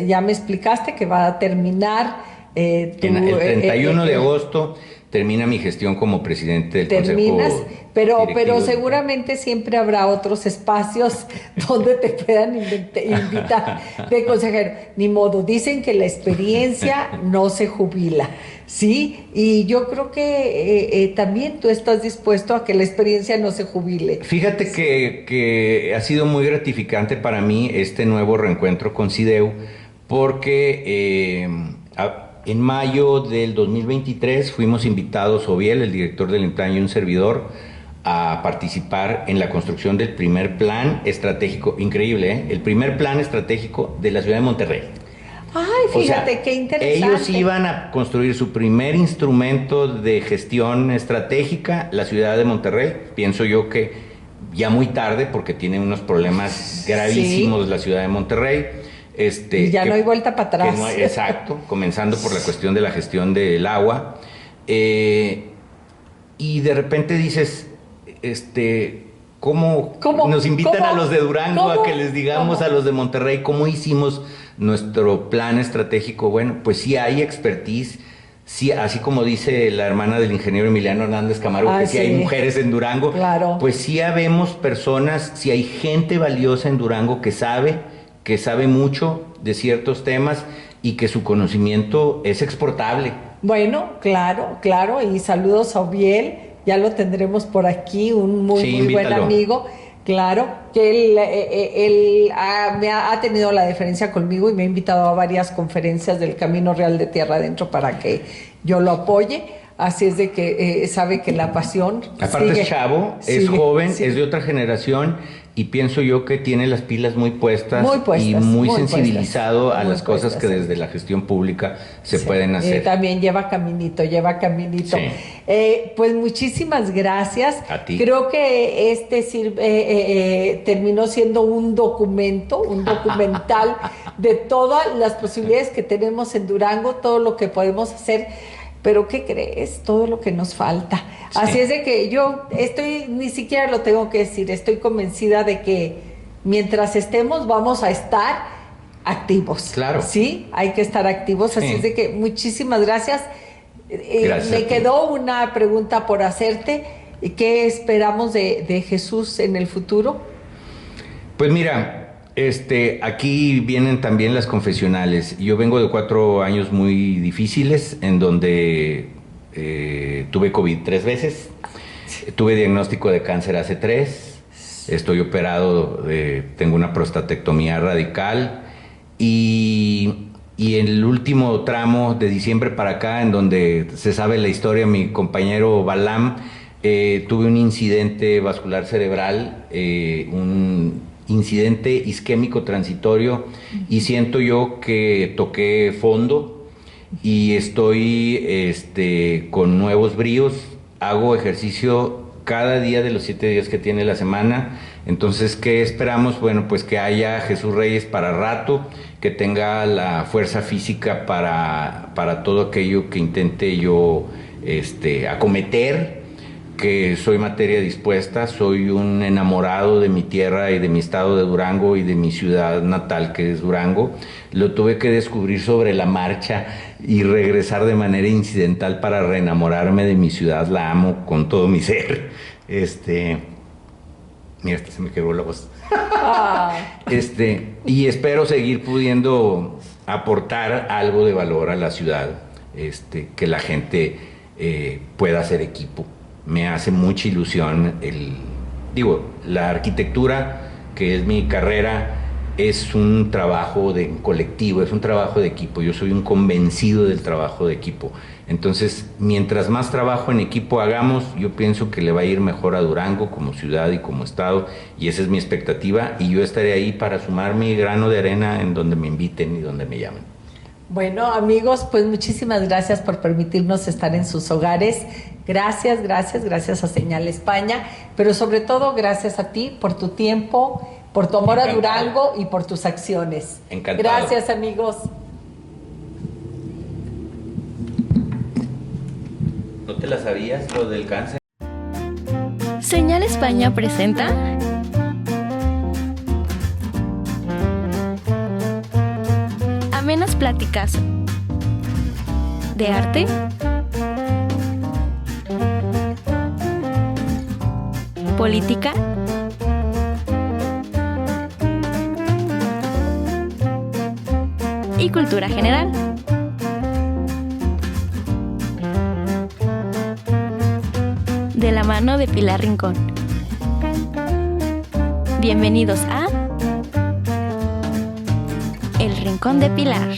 ya me explicaste que va a terminar el 31 de agosto termina mi gestión como presidente del Consejo pero Directivo. seguramente siempre habrá otros espacios donde te puedan invitar de consejero. Ni modo, dicen que la experiencia no se jubila, ¿sí? Y yo creo que también tú estás dispuesto a que la experiencia no se jubile. Fíjate que ha sido muy gratificante para mí este nuevo reencuentro con CIDEU, porque en mayo del 2023 fuimos invitados, Oviel, el director del INPLAN, y un servidor, a participar en la construcción del primer plan estratégico, increíble, ¿eh? El primer plan estratégico de la ciudad de Monterrey. Ay, fíjate, qué interesante. Ellos iban a construir su primer instrumento de gestión estratégica, la ciudad de Monterrey. Pienso yo que ya muy tarde, porque tiene unos problemas gravísimos la ciudad de Monterrey. Y ya no hay vuelta para atrás. Exacto, comenzando por la cuestión de la gestión del agua. Y de repente dices, ¿cómo nos invitan a los de Durango a que les digamos a los de Monterrey cómo hicimos nuestro plan estratégico? Bueno, pues sí hay expertise, sí, así como dice la hermana del ingeniero Emiliano Hernández Camargo, que sí hay mujeres en Durango, claro. Pues sí habemos personas, sí hay gente valiosa en Durango que sabe mucho de ciertos temas y que su conocimiento es exportable. Bueno, claro, y saludos a Obiel, ya lo tendremos por aquí, un muy buen amigo. Claro, que él ha tenido la deferencia conmigo y me ha invitado a varias conferencias del Camino Real de Tierra Adentro para que yo lo apoye. Así es de que sabe que la pasión aparte es chavo, es joven, es de otra generación y pienso yo que tiene las pilas muy puestas y muy sensibilizado a las cosas que desde la gestión pública se pueden hacer. También lleva caminito. Sí. Pues muchísimas gracias. A ti. Creo que terminó siendo un documental de todas las posibilidades que tenemos en Durango, todo lo que podemos hacer. Pero ¿qué crees? Todo lo que nos falta. Sí. Así es de que yo ni siquiera lo tengo que decir, estoy convencida de que mientras estemos vamos a estar activos. Claro. Sí, hay que estar activos. Así es de que muchísimas gracias. Me quedó una pregunta por hacerte. ¿Qué esperamos de Jesús en el futuro? Pues mira, aquí vienen también las confesionales. Yo vengo de 4 años muy difíciles en donde tuve COVID 3 veces, tuve diagnóstico de cáncer hace 3, estoy operado, tengo una prostatectomía radical y en el último tramo de diciembre para acá, en donde se sabe la historia, mi compañero Balam, tuve un incidente vascular cerebral, un incidente isquémico transitorio y siento yo que toqué fondo y estoy con nuevos bríos, hago ejercicio cada día de los 7 días que tiene la semana. Entonces, ¿qué esperamos? Bueno, pues que haya Jesús Reyes para rato, que tenga la fuerza física para todo aquello que intente yo acometer, que soy materia dispuesta, soy un enamorado de mi tierra y de mi estado de Durango y de mi ciudad natal que es Durango. Lo tuve que descubrir sobre la marcha y regresar de manera incidental para reenamorarme de mi ciudad, la amo con todo mi ser. Mira, se me quebró la voz. Y espero seguir pudiendo aportar algo de valor a la ciudad, que la gente pueda hacer equipo. Me hace mucha ilusión la arquitectura, que es mi carrera, es un trabajo de colectivo, es un trabajo de equipo. Yo soy un convencido del trabajo de equipo. Entonces, mientras más trabajo en equipo hagamos, yo pienso que le va a ir mejor a Durango como ciudad y como estado, y esa es mi expectativa, y yo estaré ahí para sumar mi grano de arena en donde me inviten y donde me llamen. Bueno, amigos, pues muchísimas gracias por permitirnos estar en sus hogares. Gracias a Señal España, pero sobre todo gracias a ti por tu tiempo, por tu amor a Durango y por tus acciones. Encantado. Gracias, amigos. ¿No te la sabías, lo del cáncer? Señal España presenta amenas pláticas de arte, política y cultura general. De la mano de Pilar Rincón. Bienvenidos a El Rincón de Pilar.